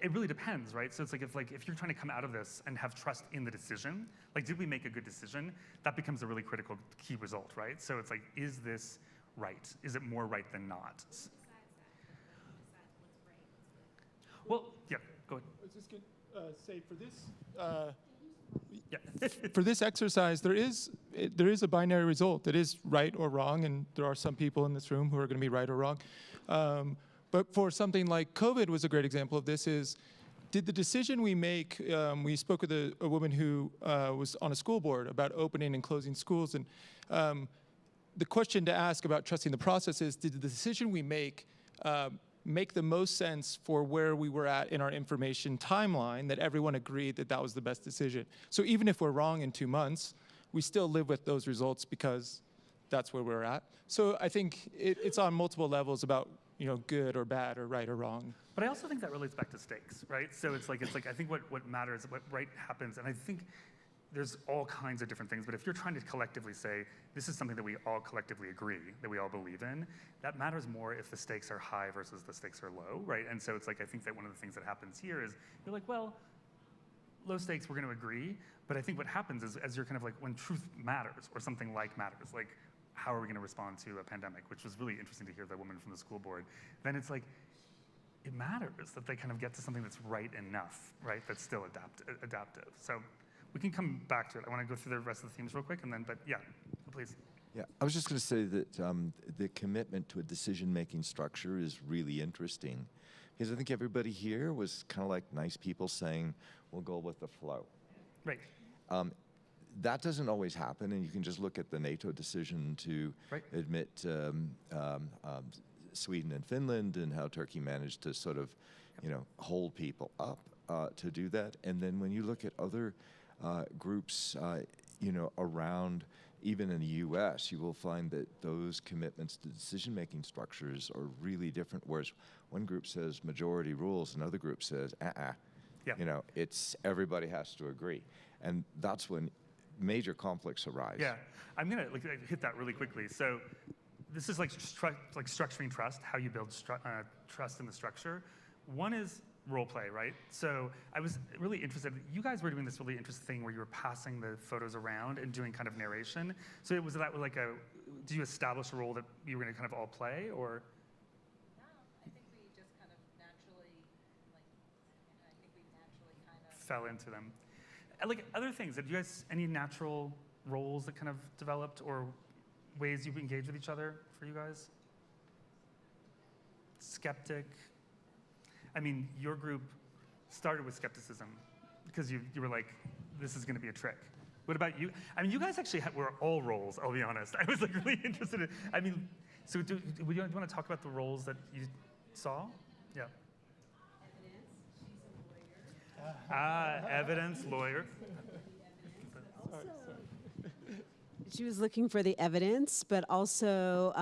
Speaker 1: it really depends, right? So it's like if you're trying to come out of this and have trust in the decision, like did we make a good decision? That becomes a really critical key result, right? So it's like, is this right? Is it more right than not? Well, yeah, go ahead.
Speaker 2: I was just going to say for this, for this exercise, there is a binary result. It is right or wrong, and there are some people in this room who are going to be right or wrong. But for something like COVID was a great example of this is, did the decision we make, we spoke with a woman who was on a school board about opening and closing schools, and the question to ask about trusting the process is, did the decision we make the most sense for where we were at in our information timeline, that everyone agreed that that was the best decision? So even if we're wrong in 2 months, we still live with those results because that's where we're at. So I think it's on multiple levels about good or bad or right or wrong.
Speaker 1: But I also think that relates back to stakes, right? So it's like I think what matters, what right happens, and I think there's all kinds of different things, but if you're trying to collectively say, this is something that we all collectively agree, that we all believe in, that matters more if the stakes are high versus the stakes are low, right? And so it's like, I think that one of the things that happens here is, you're like, well, low stakes, we're gonna agree, but I think what happens is, as you're kind of like, when truth matters, or something like matters, like, how are we gonna respond to a pandemic, which was really interesting to hear the woman from the school board, then it's like, it matters that they kind of get to something that's right enough, right? That's still adaptive. So we can come back to it. I want to go through the rest of the themes real quick, and then, but yeah, please.
Speaker 13: Yeah, I was just going to say that the commitment to a decision-making structure is really interesting, because I think everybody here was kind of like nice people saying, we'll go with the flow.
Speaker 1: Right.
Speaker 13: That doesn't always happen, and you can just look at the NATO decision to admit Sweden and Finland, and how Turkey managed to sort of, hold people up to do that. And then when you look at other groups, around, even in the U.S., you will find that those commitments to decision-making structures are really different. Whereas one group says majority rules, another group says,
Speaker 1: Yeah.
Speaker 13: It's everybody has to agree, and that's when major conflicts arise.
Speaker 1: Yeah, I'm gonna hit that really quickly. So this is like structuring trust, how you build trust in the structure. One is role play, right? So I was really interested, you guys were doing this really interesting thing where you were passing the photos around and doing kind of narration. So was that like do you establish a role that you were gonna kind of all play, or?
Speaker 20: No, I think we just kind of naturally,
Speaker 1: fell into them. Like other things, did you guys, any natural roles that kind of developed, or ways you engage with each other for you guys? Skeptic. I mean, your group started with skepticism because you were like, this is going to be a trick. What about you? I mean, you guys actually were all roles, I'll be honest. I was like really interested in, I mean, so do you want to talk about the roles that you saw? Yeah. Evidence, lawyer.
Speaker 8: She was looking for the evidence, but also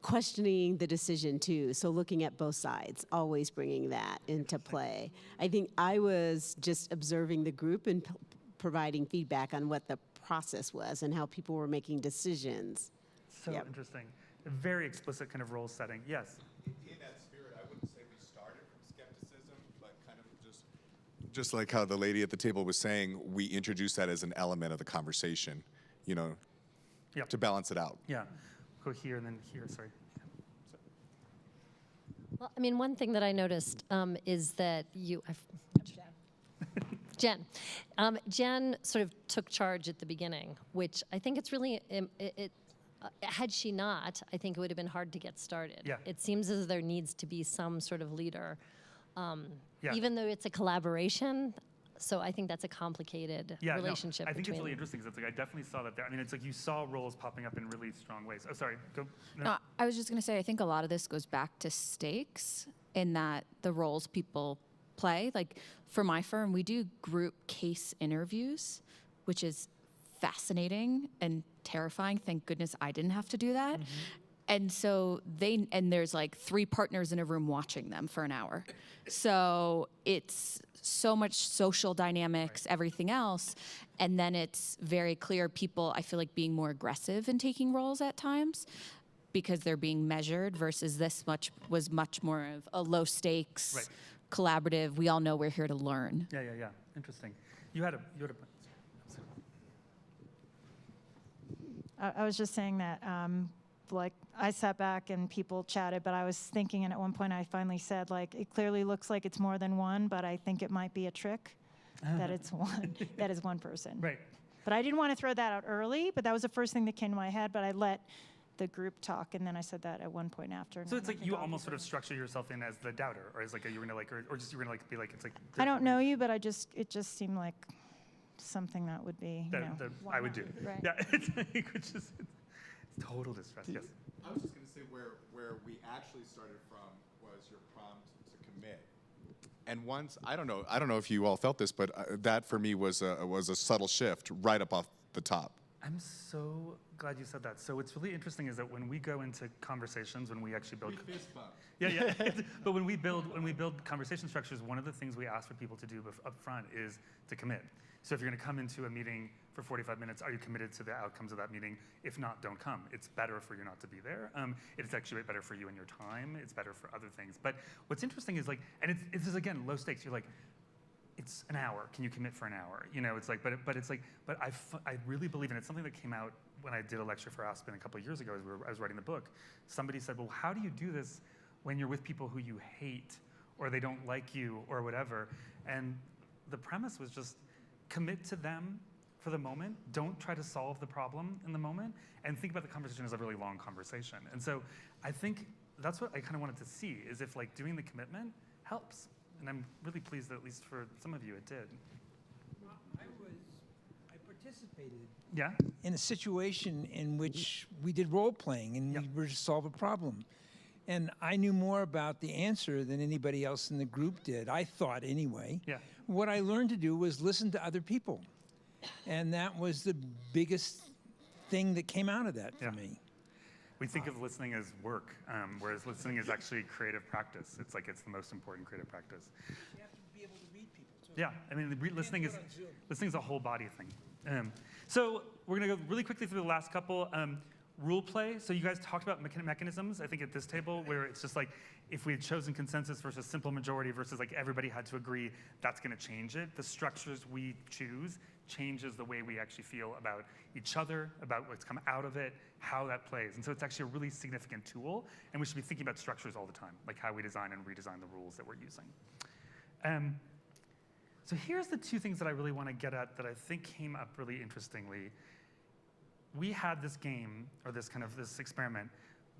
Speaker 8: questioning the decision too. So looking at both sides, always bringing that into play. I think I was just observing the group and providing feedback on what the process was and how people were making decisions.
Speaker 1: So interesting. A very explicit kind of role setting. Yes.
Speaker 6: In that spirit, I wouldn't say we started from skepticism, but kind of just like how the lady at the table was saying, we introduced that as an element of the conversation, to balance it out.
Speaker 1: Yeah. Go here and then here, sorry.
Speaker 12: Well, I mean, one thing that I noticed is that Jen sort of took charge at the beginning, which I think it's really had she not, I think it would have been hard to get started.
Speaker 1: Yeah.
Speaker 12: It seems as there needs to be some sort of leader,
Speaker 1: Yeah.
Speaker 12: even though it's a collaboration. So I think that's a complicated
Speaker 1: Yeah,
Speaker 12: relationship
Speaker 1: no, I think
Speaker 12: between.
Speaker 1: it's really interesting because it's like I definitely saw that there. I mean, it's like you saw roles popping up in really strong ways. Oh, sorry. Go.
Speaker 11: No, I was just going to say, I think a lot of this goes back to stakes in that the roles people play. Like for my firm, we do group case interviews, which is fascinating and terrifying. Thank goodness I didn't have to do that. And so there's like 3 partners in a room watching them for an hour. So it's so much social dynamics, everything else. And then it's very clear people, I feel like, being more aggressive in taking roles at times because they're being measured versus this was much more of a low stakes, collaborative. We all know we're here to learn.
Speaker 1: Yeah. Interesting. You had a.
Speaker 18: I was just saying that, like, I sat back and people chatted, but I was thinking, and at one point I finally said, like, it clearly looks like it's more than one, but I think it might be a trick that it's one, that is one person.
Speaker 1: Right.
Speaker 18: But I didn't want to throw that out early, but that was the first thing that came to my head, but I let the group talk, and then I said that at one point after.
Speaker 1: So it's like you almost sort of structure yourself in as the doubter, or as like you're gonna like, or just you're gonna like be like it's like.
Speaker 18: I don't know you, but it just seemed like something that would be,
Speaker 1: That I would do.
Speaker 18: Right.
Speaker 1: Yeah, it's like, it's total distress. Yes.
Speaker 6: I was just going to say where we actually started from was your prompt to commit. And once I don't know if you all felt this, but that for me was a subtle shift right up off the top.
Speaker 1: I'm so glad you said that. So what's really interesting is that when we go into conversations, when we actually build, yeah. But when we build conversation structures, one of the things we ask for people to do up front is to commit. So if you're going to come into a meeting for 45 minutes, are you committed to the outcomes of that meeting? If not, don't come. It's better for you not to be there. It's actually better for you and your time. It's better for other things. But what's interesting is like, and it's just, again, low stakes. You're like, it's an hour. Can you commit for an hour? You know, it's like, but it's like, but I really believe, and it's something that came out when I did a lecture for Aspen a couple of years ago as I was writing the book. Somebody said, well, how do you do this when you're with people who you hate or they don't like you or whatever? And the premise was just commit to them for the moment. Don't try to solve the problem in the moment, and think about the conversation as a really long conversation. And so I think that's what I kind of wanted to see, is if like doing the commitment helps. And I'm really pleased that at least for some of you it did.
Speaker 16: Well, I participated
Speaker 1: Yeah.
Speaker 16: in a situation in which we did role playing and we were to solve a problem. And I knew more about the answer than anybody else in the group did, I thought anyway.
Speaker 1: Yeah.
Speaker 16: What I learned to do was listen to other people. And that was the biggest thing that came out of that for me.
Speaker 1: We think of listening as work, whereas listening is actually creative practice. It's like it's the most important creative practice.
Speaker 16: You have to be able to read people too.
Speaker 1: Yeah, I mean, listening is a whole body thing. So we're gonna go really quickly through the last couple. Rule play. So you guys talked about mechanisms, I think, at this table, where it's just like, if we had chosen consensus versus simple majority versus like everybody had to agree, that's gonna change it. The structures we choose changes the way we actually feel about each other, about what's come out of it, how that plays. And so it's actually a really significant tool, and we should be thinking about structures all the time, like how we design and redesign the rules that we're using. So here's the two things that I really want to get at that I think came up really interestingly. We had this game, or this experiment,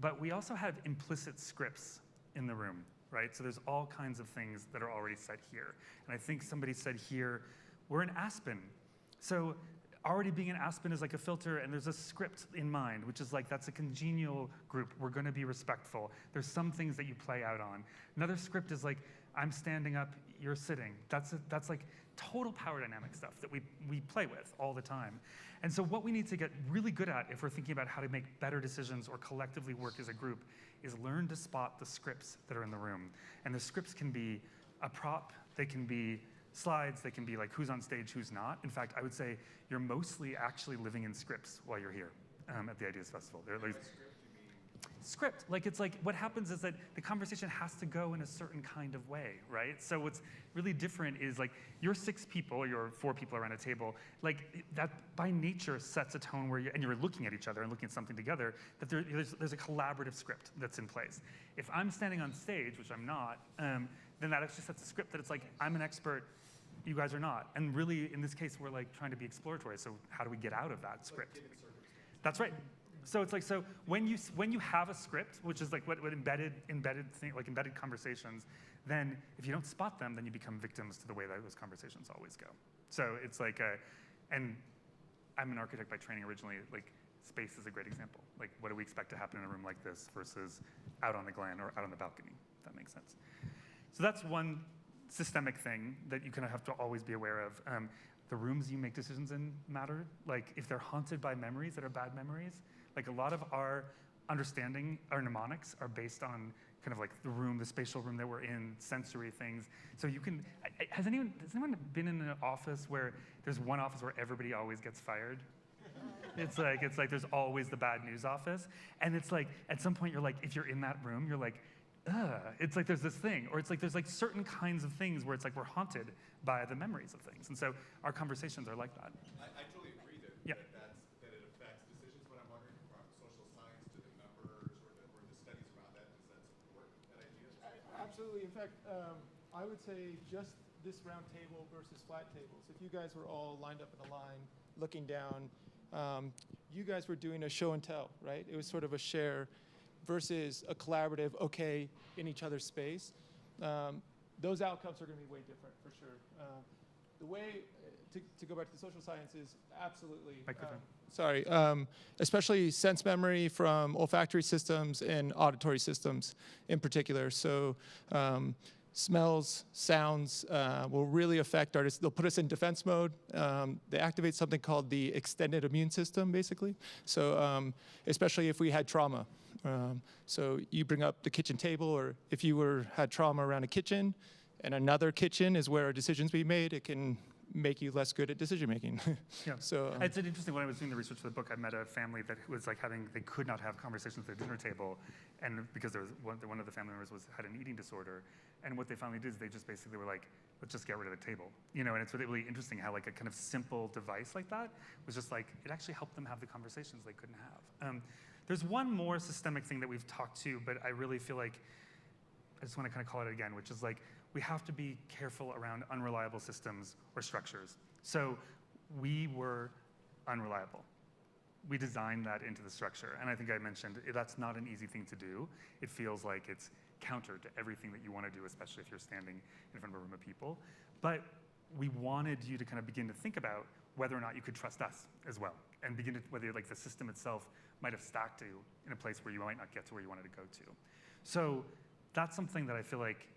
Speaker 1: but we also had implicit scripts in the room, right? So there's all kinds of things that are already set here. And I think somebody said here, we're in Aspen. So already being in Aspen is like a filter, and there's a script in mind, which is like, that's a congenial group. We're gonna be respectful. There's some things that you play out on. Another script is like, I'm standing up, you're sitting. That's like total power dynamic stuff that we play with all the time. And so what we need to get really good at if we're thinking about how to make better decisions or collectively work as a group is learn to spot the scripts that are in the room. And the scripts can be a prop, they can be slides, they can be like who's on stage, who's not. In fact, I would say you're mostly actually living in scripts while you're here at the Ideas Festival. Script, like it's like what happens is that the conversation has to go in a certain kind of way, right? So what's really different is like you're 6 people, or you're 4 people around a table, like that by nature sets a tone where you're looking at each other and looking at something together, that there's a collaborative script that's in place. If I'm standing on stage, which I'm not, then that actually sets a script that it's like, I'm an expert, you guys are not. And really, in this case, we're like trying to be exploratory, so how do we get out of that script? That's right. So it's like, so when you have a script, which is like what embedded conversations, then if you don't spot them, then you become victims to the way that those conversations always go. So it's like, and I'm an architect by training originally, like space is a great example. Like what do we expect to happen in a room like this versus out on the glen or out on the balcony, if that makes sense. So that's one systemic thing that you kind of have to always be aware of. The rooms you make decisions in matter. Like if they're haunted by memories that are bad memories, like a lot of our understanding, our mnemonics are based on kind of like the room, the spatial room that we're in, sensory things. So you can, has anyone been in an office where there's one office where everybody always gets fired? It's like there's always the bad news office. And it's like, at some point you're like, if you're in that room, you're like, ugh. It's like there's this thing, or it's like there's like certain kinds of things where it's like we're haunted by the memories of things. And so our conversations are like that.
Speaker 6: I totally agree that,
Speaker 1: yeah.
Speaker 6: that it affects decisions, but I'm wondering from social science to the numbers or the studies around that, does that support that idea?
Speaker 2: Absolutely. In fact, I would say just this round table versus flat tables. If you guys were all lined up in a line, looking down, you guys were doing a show and tell, right? It was sort of a share versus a collaborative, okay, in each other's space. Those outcomes are going to be way different, for sure. The way, to go back to the social sciences, absolutely. Sorry, especially sense memory from olfactory systems and auditory systems in particular. So smells, sounds will really affect artists. They'll put us in defense mode. They activate something called the extended immune system, basically. So especially if we had trauma. So you bring up the kitchen table, or if you had trauma around a kitchen, and another kitchen is where a decision's being made, it can make you less good at decision making.
Speaker 1: Yeah.
Speaker 2: So
Speaker 1: it's an interesting. When I was doing the research for the book, I met a family that was like they could not have conversations at the dinner table, and because there was one of the family members had an eating disorder, and what they finally did is they just basically were like, let's just get rid of the table, And it's really interesting how like a kind of simple device like that was just like it actually helped them have the conversations they couldn't have. There's one more systemic thing that we've talked to, but I really feel like I just want to kind of call it again, which is like we have to be careful around unreliable systems or structures. So we were unreliable. We designed that into the structure. And I think I mentioned that's not an easy thing to do. It feels like it's counter to everything that you want to do, especially if you're standing in front of a room of people. But we wanted you to kind of begin to think about whether or not you could trust us as well, and begin to, whether like the system itself might have stacked you in a place where you might not get to where you wanted to go to. So that's something that I feel like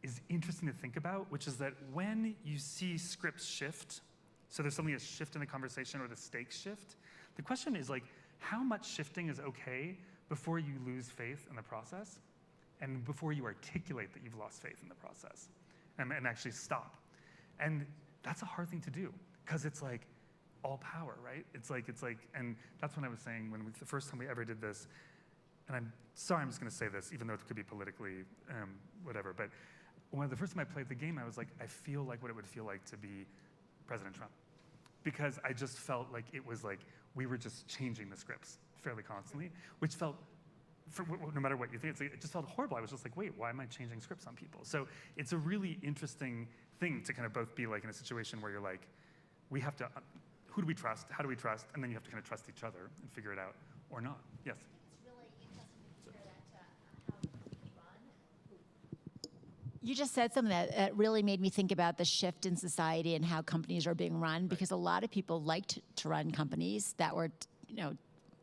Speaker 1: is interesting to think about, which is that when you see scripts shift, so there's suddenly a shift in the conversation or the stakes shift, the question is like, how much shifting is okay before you lose faith in the process and before you articulate that you've lost faith in the process and actually stop. And that's a hard thing to do because it's like all power, right? It's like, and that's when I was saying when the first time we ever did this, and I'm sorry, I'm just gonna say this, even though it could be politically whatever, but when the first time I played the game, I was like, I feel like what it would feel like to be President Trump. Because I just felt like it was like, we were just changing the scripts fairly constantly, which felt, no matter what you think, it just felt horrible. I was just like, wait, why am I changing scripts on people? So it's a really interesting thing to kind of both be like in a situation where you're like, we have to, who do we trust? How do we trust? And then you have to kind of trust each other and figure it out or not. Yes?
Speaker 3: It's really interesting to compare that to how companies run.
Speaker 21: You just said something that really made me think about the shift in society and how companies are being run, because a lot of people liked to run companies that were,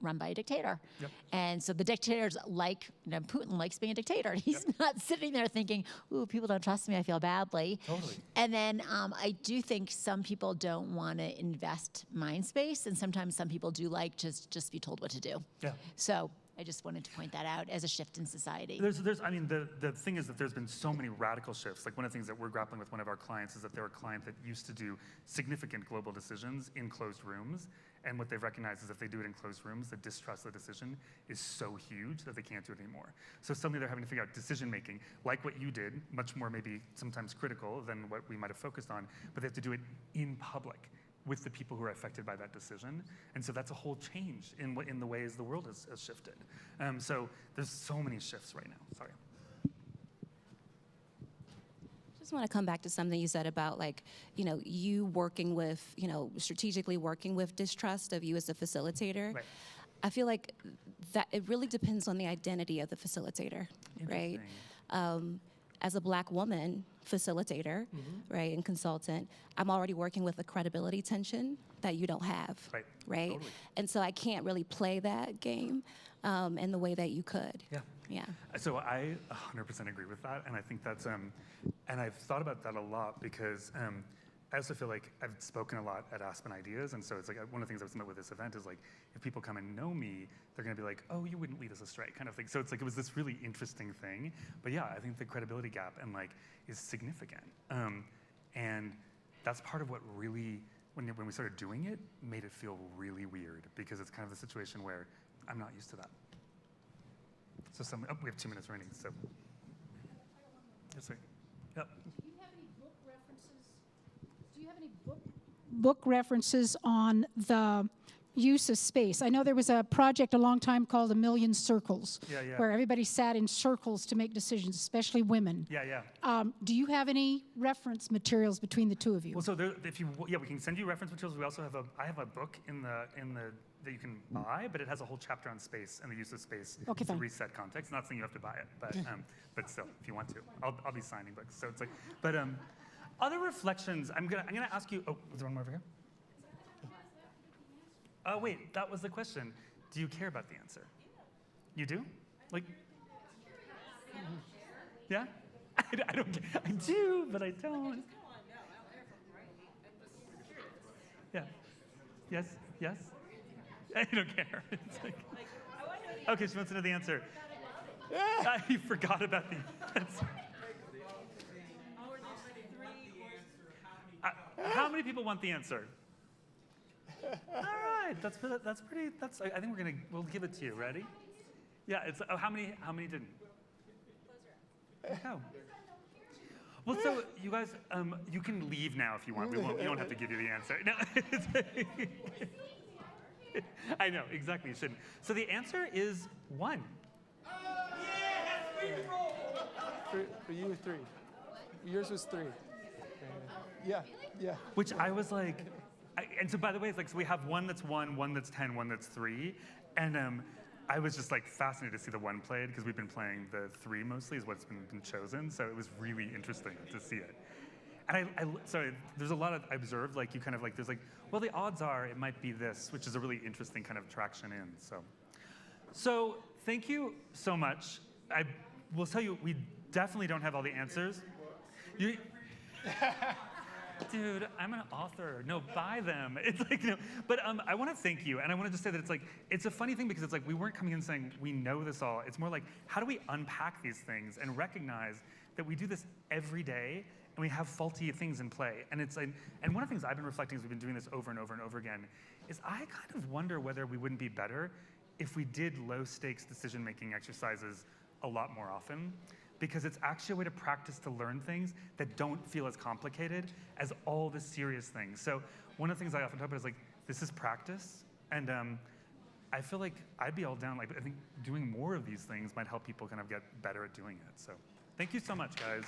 Speaker 21: run by a dictator.
Speaker 1: Yep.
Speaker 21: And so the dictators Putin likes being a dictator. He's not sitting there thinking, ooh, people don't trust me, I feel badly.
Speaker 1: Totally.
Speaker 21: And then I do think some people don't want to invest mind space, and sometimes some people do like to just be told what to do.
Speaker 1: Yeah.
Speaker 21: So I just wanted to point that out as a shift in society.
Speaker 1: I mean, the thing is that there's been so many radical shifts. Like one of the things that we're grappling with one of our clients is that they're a client that used to do significant global decisions in closed rooms. And what they've recognized is if they do it in closed rooms, the distrust of the decision is so huge that they can't do it anymore. So suddenly they're having to figure out decision making, like what you did, much more maybe sometimes critical than what we might have focused on, but they have to do it in public with the people who are affected by that decision. And so that's a whole change in the ways the world has shifted. So there's so many shifts right now, sorry.
Speaker 19: Just want to come back to something you said about you working with, strategically working with distrust of you as a facilitator.
Speaker 1: Right.
Speaker 19: I feel like that it really depends on the identity of the facilitator, right? As a Black woman facilitator, right, and consultant, I'm already working with a credibility tension that you don't have, right?
Speaker 1: Totally.
Speaker 19: And so I can't really play that game in the way that you could. Yeah.
Speaker 1: So I 100% agree with that, and I think that's and I've thought about that a lot because I also feel like I've spoken a lot at Aspen Ideas, and so it's like one of the things I was thinking about with this event is like if people come and know me, they're going to be like, oh, you wouldn't lead us astray, kind of thing. So it's like it was this really interesting thing, but yeah, I think the credibility gap and like is significant, and that's part of what really when we started doing it made it feel really weird because it's kind of the situation where I'm not used to that. So we have 2 minutes remaining, so. Yes, sir. Yep.
Speaker 15: Do you have any book references? Do you have any book references on the use of space? I know there was a project a long time called A Million Circles, where everybody sat in circles to make decisions, especially women. Do you have any reference materials between the two of you?
Speaker 1: Well, so if you, we can send you reference materials. We also have I have a book in the that you can buy, but it has a whole chapter on space and the use of space to reset context. Not saying you have to buy it, but still, if you want to, I'll be signing books. So it's like, but other reflections. I'm gonna ask you. Oh, is there one more over here? Oh wait, that was the question. Do you care about the answer? You do? Like? Yeah? I don't. I do, but I don't. Yeah. Yes. Yes. I don't care. It's like, okay, she wants to know the answer. You forgot about the answer. How many people want the answer? All right, I think we'll give it to you. Ready? Yeah, it's, how many didn't? Oh. Well, so you guys, you can leave now if you want. We don't have to give you the answer. No. I know, exactly, you shouldn't. So the answer is 1.
Speaker 2: For you, 3. Yours was 3. Yeah.
Speaker 1: Which I was like, and so by the way, it's like, so we have 1 that's 1, 1 that's 10, 1 that's 3. And I was just like fascinated to see the 1 played because we've been playing the 3 mostly is what's been chosen. So it was really interesting to see it. And sorry, there's a lot of, I observed, like you kind of like, there's like, well, the odds are it might be this, which is a really interesting kind of traction in, So thank you so much. I will tell you, we definitely don't have all the answers. Dude, I'm an author. No, buy them. It's like, no, but I want to thank you, and I want to just say that it's like, it's a funny thing because it's like we weren't coming in saying we know this all. It's more like, how do we unpack these things and recognize that we do this every day and we have faulty things in play? And it's like, and one of the things I've been reflecting as we've been doing this over and over and over again is I kind of wonder whether we wouldn't be better if we did low-stakes decision-making exercises a lot more often, because it's actually a way to practice to learn things that don't feel as complicated as all the serious things. So one of the things I often talk about is like, this is practice, and I feel like I'd be all down, like I think doing more of these things might help people kind of get better at doing it. So thank you so much, guys.